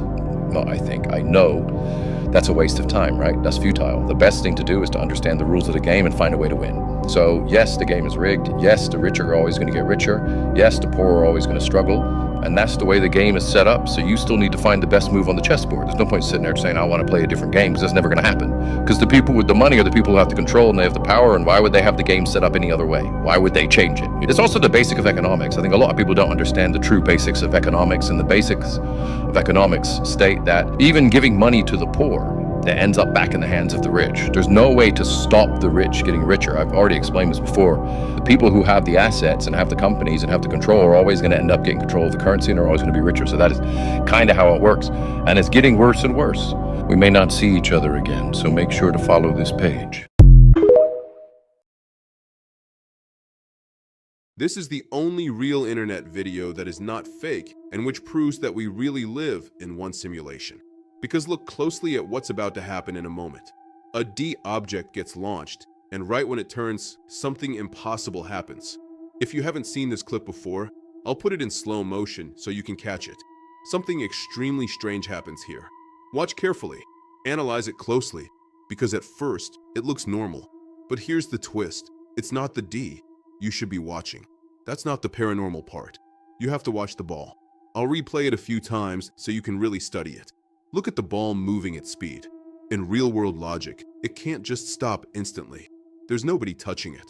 I know that's a waste of time, right? That's futile. The best thing to do is to understand the rules of the game and find a way to win. So yes, the game is rigged. Yes, the rich are always going to get richer. Yes, the poor are always going to struggle. And that's the way the game is set up. So you still need to find the best move on the chessboard. There's no point sitting there saying, I want to play a different game, because that's never going to happen. Because the people with the money are the people who have the control and they have the power, and why would they have the game set up any other way? Why would they change it? It's also the basic of economics. I think a lot of people don't understand the true basics of economics, and the basics of economics state that even giving money to the poor, that ends up back in the hands of the rich. There's no way to stop the rich getting richer. I've already explained this before. The people who have the assets and have the companies and have the control are always going to end up getting control of the currency, and are always going to be richer. So that is kind of how it works. And it's getting worse and worse. We may not see each other again, so make sure to follow this page. This is the only real internet video that is not fake, and which proves that we really live in one simulation. Because look closely at what's about to happen in a moment. A D object gets launched, and right when it turns, something impossible happens. If you haven't seen this clip before, I'll put it in slow motion so you can catch it. Something extremely strange happens here. Watch carefully, analyze it closely, because at first, it looks normal. But here's the twist. It's not the D you should be watching. That's not the paranormal part. You have to watch the ball. I'll replay it a few times so you can really study it. Look at the ball moving at speed. In real-world logic, it can't just stop instantly. There's nobody touching it.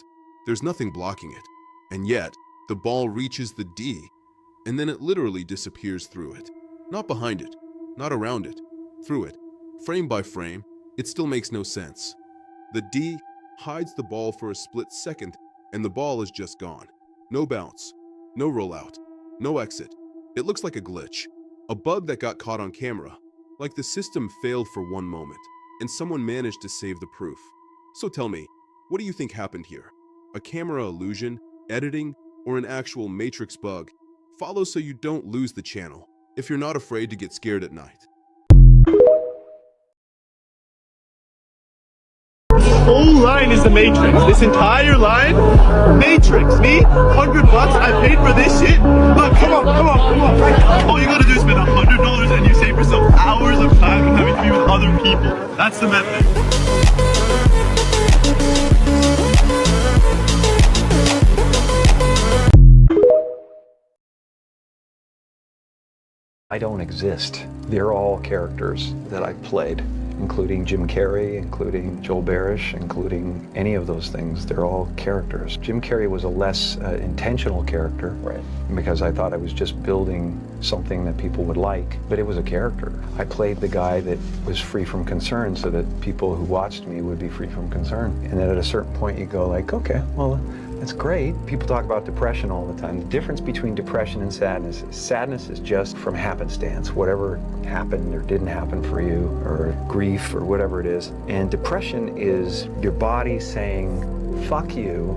There's nothing blocking it. And yet, the ball reaches the D, and then it literally disappears through it. Not behind it, not around it, through it. frame by frame, it still makes no sense. The D hides the ball for a split second, and the ball is just gone. No bounce, no rollout, no exit. It looks like a glitch, a bug that got caught on camera, like the system failed for one moment, and someone managed to save the proof. So tell me, what do you think happened here? A camera illusion, editing, or an actual Matrix bug? Follow so you don't lose the channel, if you're not afraid to get scared at night. This whole line is the Matrix. This entire line, Matrix. Me, $100. I paid for this shit. Look, come on. All you gotta do is spend $100 and you save yourself hours of time and having to be with other people. That's the method. I don't exist. They're all characters that I played, including Jim Carrey, including Joel Barish, including any of those things. They're all characters. Jim Carrey was a less intentional character, right? Because I thought I was just building something that people would like, but it was a character. I played the guy that was free from concern so that people who watched me would be free from concern. And then at a certain point you go like, okay, well, that's great. People talk about depression all the time. The difference between depression and sadness is just from happenstance, whatever happened or didn't happen for you, or grief or whatever it is. And depression is your body saying, fuck you,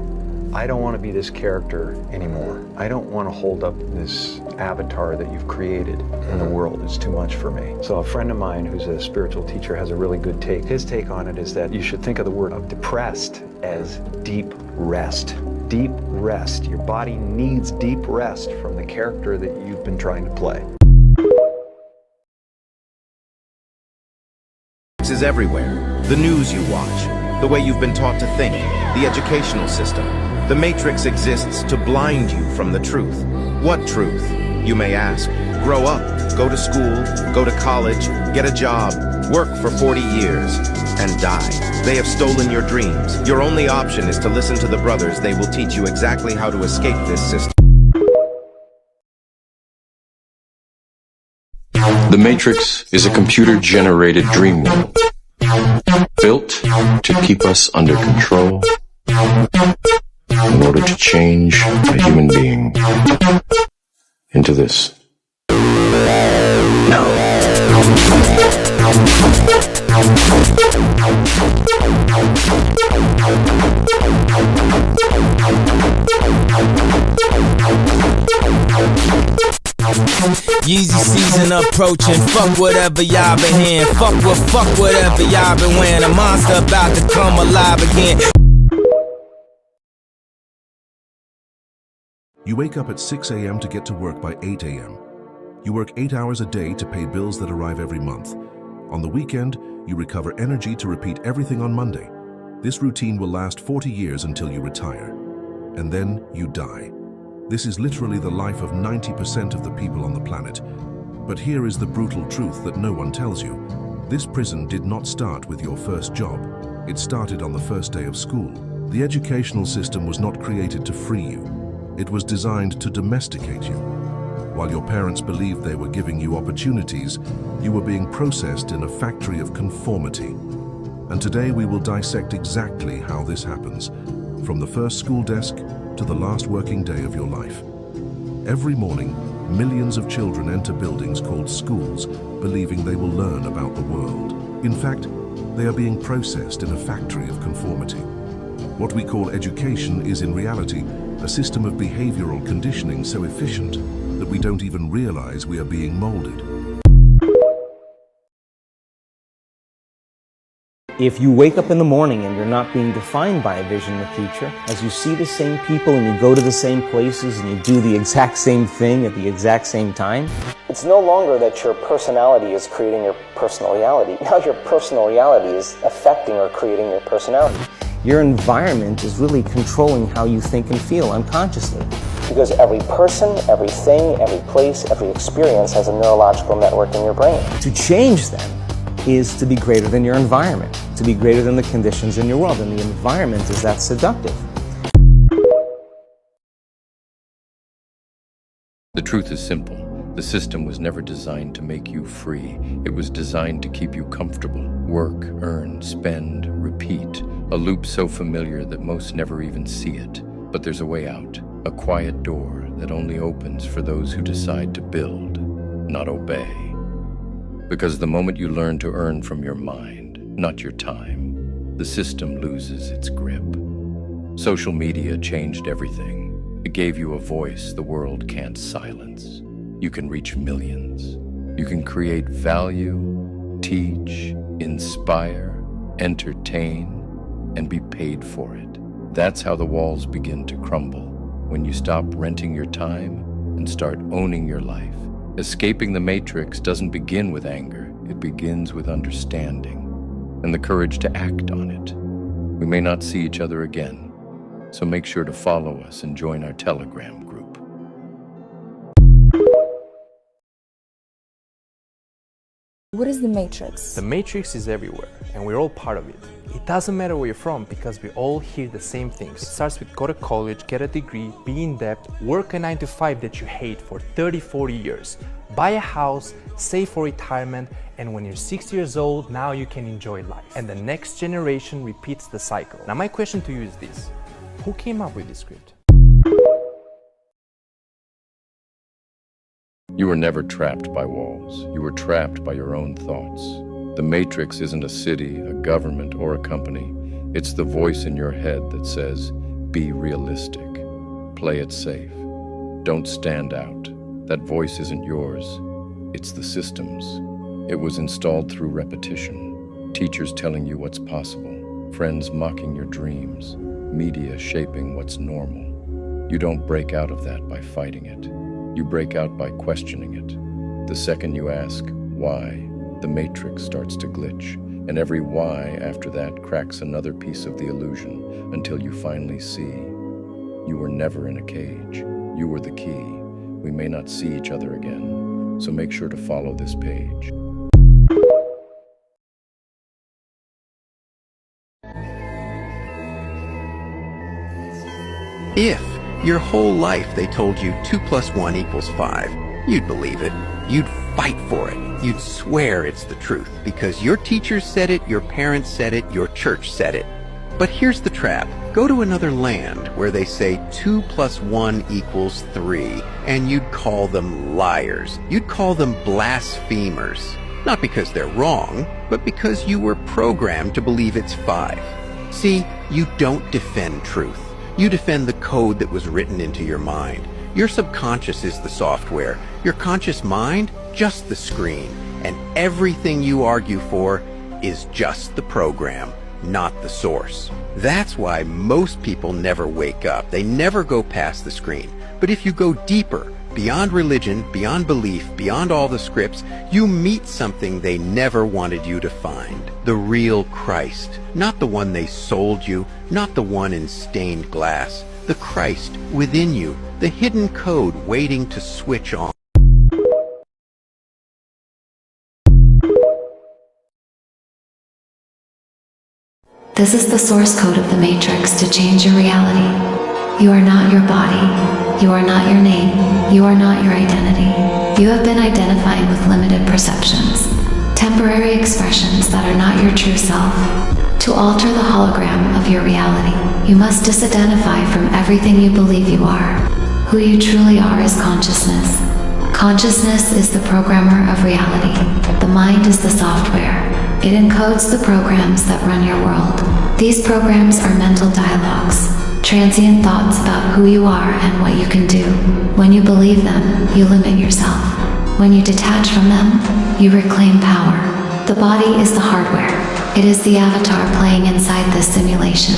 I don't want to be this character anymore. I don't want to hold up this avatar that you've created in the world. It's too much for me. So a friend of mine who's a spiritual teacher has a really good take. His take on it is that you should think of the word of depressed as deep rest. Deep rest. Your body needs deep rest from the character that you've been trying to play. This is everywhere. The news you watch, the way you've been taught to think, the educational system. The Matrix exists to blind you from the truth. What truth? You may ask. Grow up, go to school, go to college, get a job, work for 40 years, and die. They have stolen your dreams. Your only option is to listen to the brothers. They will teach you exactly how to escape this system. The Matrix is a computer-generated dream world, built to keep us under control in order to change a human being into this. No. Yeezy season approaching, fuck whatever y'all been hearing, fuck whatever y'all been wearing, a monster about to come alive again. You wake up at 6 a.m. to get to work by 8 a.m. You work 8 hours a day to pay bills that arrive every month. On the weekend, you recover energy to repeat everything on Monday. This routine will last 40 years until you retire. And then you die. This is literally the life of 90% of the people on the planet. But here is the brutal truth that no one tells you. This prison did not start with your first job. It started on the first day of school. The educational system was not created to free you. It was designed to domesticate you. While your parents believed they were giving you opportunities, you were being processed in a factory of conformity. And today we will dissect exactly how this happens, from the first school desk to the last working day of your life. Every morning, millions of children enter buildings called schools, believing they will learn about the world. In fact, they are being processed in a factory of conformity. What we call education is in reality a system of behavioral conditioning so efficient that we don't even realize we are being molded. If you wake up in the morning and you're not being defined by a vision in the future, as you see the same people and you go to the same places and you do the exact same thing at the exact same time, it's no longer that your personality is creating your personal reality. Now your personal reality is affecting or creating your personality. Your environment is really controlling how you think and feel unconsciously. Because every person, every thing, every place, every experience has a neurological network in your brain. To change them is to be greater than your environment, to be greater than the conditions in your world, and the environment is that seductive. The truth is simple. The system was never designed to make you free. It was designed to keep you comfortable. Work, earn, spend, repeat. A loop so familiar that most never even see it. But there's a way out. A quiet door that only opens for those who decide to build, not obey. Because the moment you learn to earn from your mind, not your time, the system loses its grip. Social media changed everything. It gave you a voice the world can't silence. You can reach millions. You can create value, teach, inspire, entertain, and be paid for it. That's how the walls begin to crumble, when you stop renting your time and start owning your life. Escaping the matrix doesn't begin with anger. It begins with understanding and the courage to act on it. We may not see each other again, so make sure to follow us and join our Telegram group. What is the Matrix? The Matrix is everywhere, and we're all part of it. It doesn't matter where you're from, because we all hear the same things. It starts with go to college, get a degree, be in debt, work a 9-to-5 that you hate for 30-40 years, buy a house, save for retirement, and when you're 60 years old, now you can enjoy life. And the next generation repeats the cycle. Now my question to you is this: who came up with this script? You were never trapped by walls. You were trapped by your own thoughts. The Matrix isn't a city, a government, or a company. It's the voice in your head that says, be realistic. Play it safe. Don't stand out. That voice isn't yours. It's the system's. It was installed through repetition. Teachers telling you what's possible. Friends mocking your dreams. Media shaping what's normal. You don't break out of that by fighting it. You break out by questioning it. The second you ask, why, the matrix starts to glitch, and every why after that cracks another piece of the illusion until you finally see. You were never in a cage. You were the key. We may not see each other again, so make sure to follow this page. If your whole life they told you 2 + 1 = 5, you'd believe it. You'd fight for it. You'd swear it's the truth because your teachers said it, your parents said it, your church said it. But here's the trap. Go to another land where they say 2 + 1 = 3, and you'd call them liars. You'd call them blasphemers. Not because they're wrong, but because you were programmed to believe it's 5. See, you don't defend truth. You defend the code that was written into your mind. Your subconscious is the software. Your conscious mind, just the screen. And everything you argue for is just the program, not the source. That's why most people never wake up. They never go past the screen. But if you go deeper, beyond religion, beyond belief, beyond all the scripts, you meet something they never wanted you to find. The real Christ. Not the one they sold you, not the one in stained glass. The Christ within you, the hidden code waiting to switch on. This is the source code of the Matrix to change your reality. You are not your body. You are not your name. You are not your identity. You have been identifying with limited perceptions, temporary expressions that are not your true self. To alter the hologram of your reality, you must disidentify from everything you believe you are. Who you truly are is consciousness. Consciousness is the programmer of reality. The mind is the software. It encodes the programs that run your world. These programs are mental dialogues, transient thoughts about who you are and what you can do. When you believe them, you limit yourself. When you detach from them, you reclaim power. The body is the hardware. It is the avatar playing inside this simulation.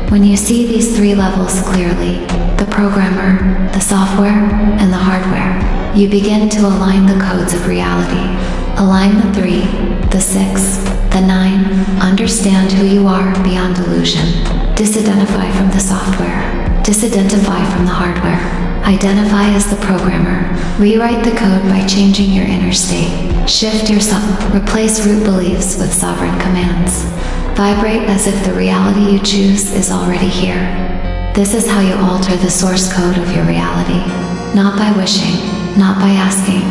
When you see these 3 levels clearly, the programmer, the software, and the hardware, you begin to align the codes of reality. Align the 3, the 6, the 9, understand who you are beyond illusion. Disidentify from the software. Disidentify from the hardware. Identify as the programmer. Rewrite the code by changing your inner state. Shift yourself. Replace root beliefs with sovereign commands. Vibrate as if the reality you choose is already here. This is how you alter the source code of your reality. Not by wishing, not by asking,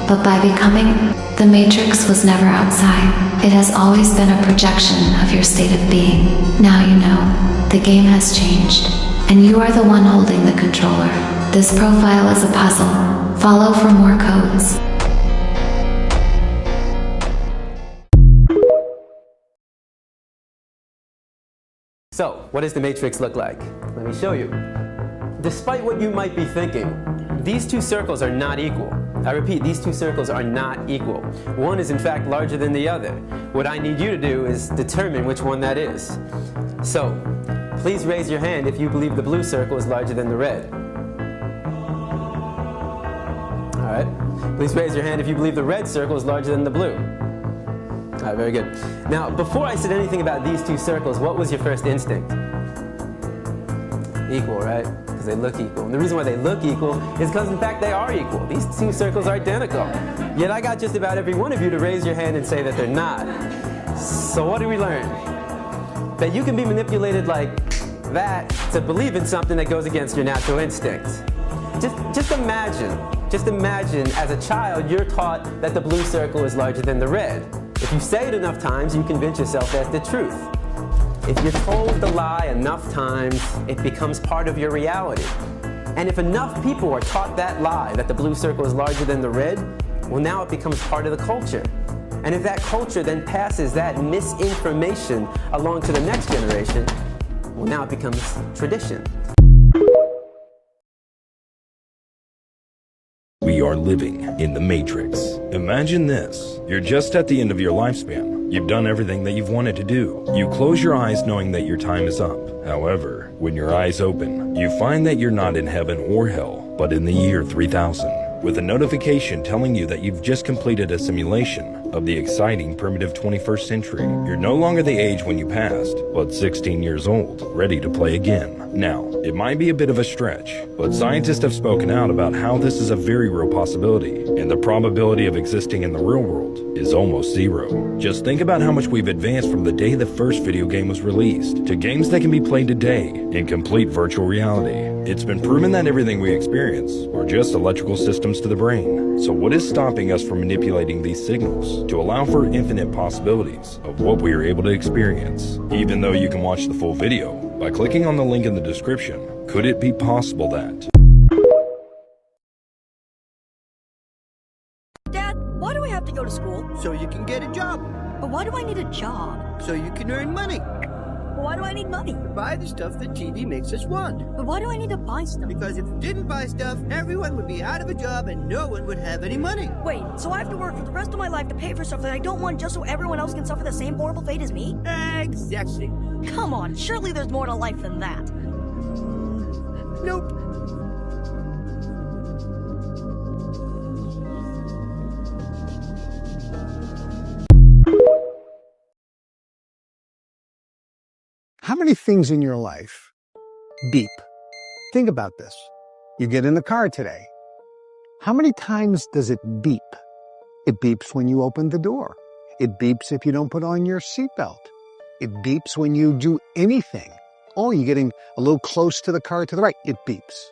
but by becoming. The Matrix was never outside. It has always been a projection of your state of being. Now you know. The game has changed, and you are the one holding the controller. This profile is a puzzle. Follow for more codes. So, what does the Matrix look like? Let me show you. Despite what you might be thinking, these two circles are not equal. I repeat, these two circles are not equal. One is in fact larger than the other. What I need you to do is determine which one that is. So, please raise your hand if you believe the blue circle is larger than the red. Alright. Please raise your hand if you believe the red circle is larger than the blue. Alright, very good. Now, before I said anything about these two circles, what was your first instinct? Equal, right? Because they look equal. And the reason why they look equal is because in fact they are equal. These two circles are identical. Yet I got just about every one of you to raise your hand and say that they're not. So what did we learn? That you can be manipulated like that to believe in something that goes against your natural instincts. Just imagine as a child you're taught that the blue circle is larger than the red. If you say it enough times, you convince yourself that's the truth. If you're told the lie enough times, it becomes part of your reality. And if enough people are taught that lie, that the blue circle is larger than the red, well, now it becomes part of the culture. And if that culture then passes that misinformation along to the next generation, well, now it becomes tradition. We are living in the Matrix. Imagine this. You're just at the end of your lifespan. You've done everything that you've wanted to do. You close your eyes knowing that your time is up. However, when your eyes open, you find that you're not in heaven or hell, but in the year 3000, with a notification telling you that you've just completed a simulation of the exciting primitive 21st century. You're no longer the age when you passed, but 16 years old, ready to play again. Now, it might be a bit of a stretch, but scientists have spoken out about how this is a very real possibility, and the probability of existing in the real world is almost zero. Just think about how much we've advanced from the day the first video game was released, to games that can be played today in complete virtual reality. It's been proven that everything we experience are just electrical systems to the brain. So what is stopping us from manipulating these signals to allow for infinite possibilities of what we are able to experience? Even though you can watch the full video by clicking on the link in the description, could it be possible that... Dad, why do I have to go to school? So you can get a job. But why do I need a job? So you can earn money. But why do I need money? To buy the stuff that TV makes us want. But why do I need to buy stuff? Because if you didn't buy stuff, everyone would be out of a job and no one would have any money. Wait, so I have to work for the rest of my life to pay for stuff that I don't want just so everyone else can suffer the same horrible fate as me? Exactly. Come on, surely there's more to life than that. Nope. How many things in your life beep? Think about this. You get in the car today. How many times does it beep? It beeps when you open the door. It beeps if you don't put on your seatbelt. It beeps when you do anything. Oh, you're getting a little close to the car to the right. It beeps.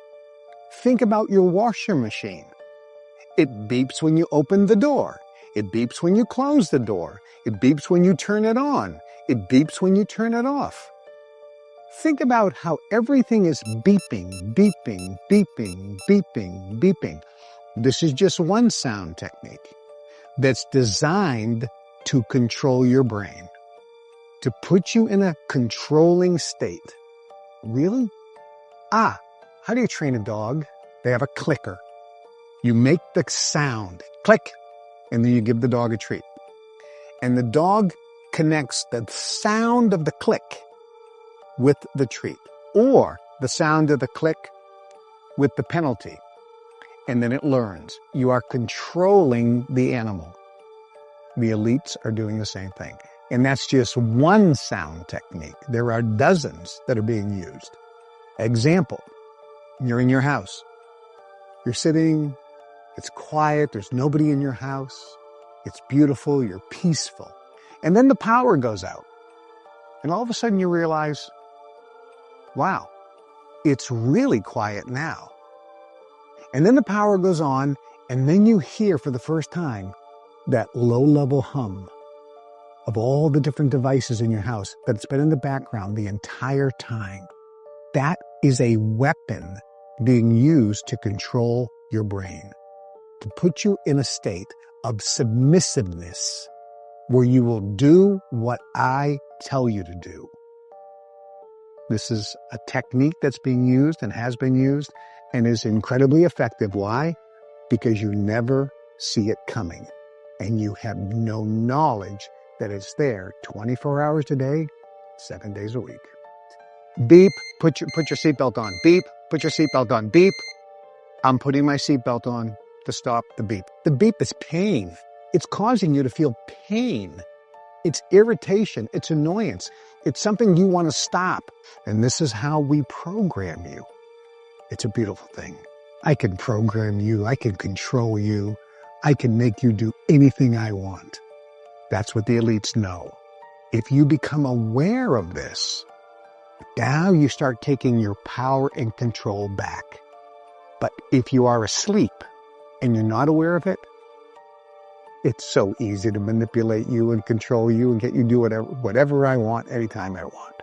Think about your washer machine. It beeps when you open the door. It beeps when you close the door. It beeps when you turn it on. It beeps when you turn it off. Think about how everything is beeping, beeping, beeping, beeping, beeping. This is just one sound technique that's designed to control your brain, to put you in a controlling state. Really? How do you train a dog? They have a clicker. You make the sound, click, and then you give the dog a treat. And the dog connects the sound of the click with the treat, or the sound of the click with the penalty. And then it learns. You are controlling the animal. The elites are doing the same thing. And that's just one sound technique. There are dozens that are being used. Example, you're in your house. You're sitting, it's quiet, there's nobody in your house. It's beautiful, you're peaceful. And then the power goes out. And all of a sudden you realize, wow, it's really quiet now. And then the power goes on And then you hear for the first time that low-level hum of all the different devices in your house that's been in the background the entire time. That is a weapon being used to control your brain, to put you in a state of submissiveness where you will do what I tell you to do. This is a technique that's being used and has been used and is incredibly effective. Why? Because you never see it coming and you have no knowledge that it's there 24 hours a day, 7 days a week. Beep, put your seatbelt on. Beep, put your seatbelt on. Beep, I'm putting my seatbelt on to stop the beep. The beep is pain. It's causing you to feel pain. It's irritation. It's annoyance. It's something you want to stop. And this is how we program you. It's a beautiful thing. I can program you. I can control you. I can make you do anything I want. That's what the elites know. If you become aware of this, now you start taking your power and control back. But if you are asleep and you're not aware of it, it's so easy to manipulate you and control you and get you to do whatever I want, anytime I want.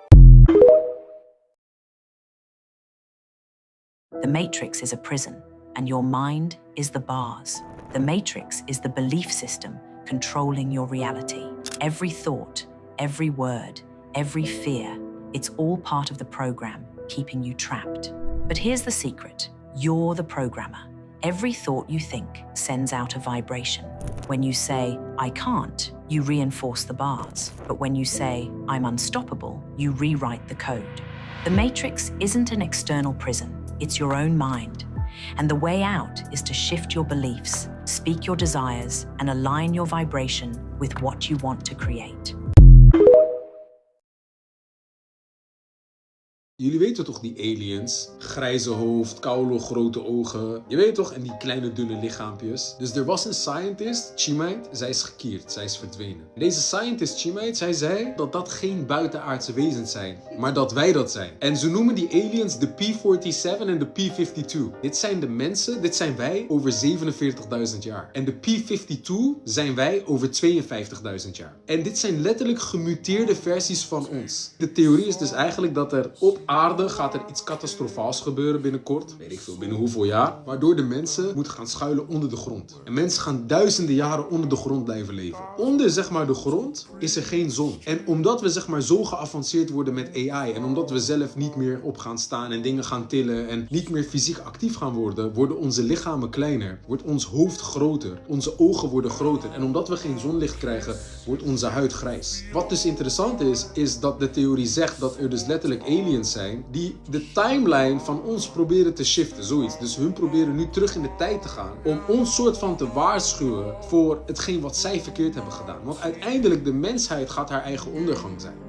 The Matrix is a prison, and your mind is the bars. The Matrix is the belief system controlling your reality. Every thought, every word, every fear, it's all part of the program, keeping you trapped. But here's the secret. You're the programmer. Every thought you think sends out a vibration. When you say, I can't, you reinforce the bars. But when you say, I'm unstoppable, you rewrite the code. The Matrix isn't an external prison. It's your own mind. And the way out is to shift your beliefs, speak your desires, and align your vibration with what you want to create. Jullie weten toch die aliens? Grijze hoofd, koude grote ogen. Je weet toch? En die kleine dunne lichaampjes. Dus er was een scientist, Chimite, zij is gekeerd, zij is verdwenen. Deze scientist Chimite, zij zei dat dat geen buitenaardse wezens zijn, maar dat wij dat zijn. En ze noemen die aliens de P-47 en de P-52. Dit zijn de mensen, dit zijn wij over 47.000 jaar. En de P-52 zijn wij over 52.000 jaar. En dit zijn letterlijk gemuteerde versies van ons. De theorie is dus eigenlijk dat er op aarde gaat er iets catastrofaals gebeuren binnenkort. Weet ik veel, binnen hoeveel jaar. Waardoor de mensen moeten gaan schuilen onder de grond. En mensen gaan duizenden jaren onder de grond blijven leven. Onder, zeg maar, de grond is er geen zon. En omdat we, zeg maar, zo geavanceerd worden met AI. En omdat we zelf niet meer op gaan staan en dingen gaan tillen. En niet meer fysiek actief gaan worden. Worden onze lichamen kleiner. Wordt ons hoofd groter. Onze ogen worden groter. En omdat we geen zonlicht krijgen, wordt onze huid grijs. Wat dus interessant is dat de theorie zegt dat er dus letterlijk aliens zijn die de timeline van ons proberen te shiften, zoiets. Dus hun proberen nu terug in de tijd te gaan om ons soort van te waarschuwen voor hetgeen wat zij verkeerd hebben gedaan. Want uiteindelijk de mensheid gaat haar eigen ondergang zijn.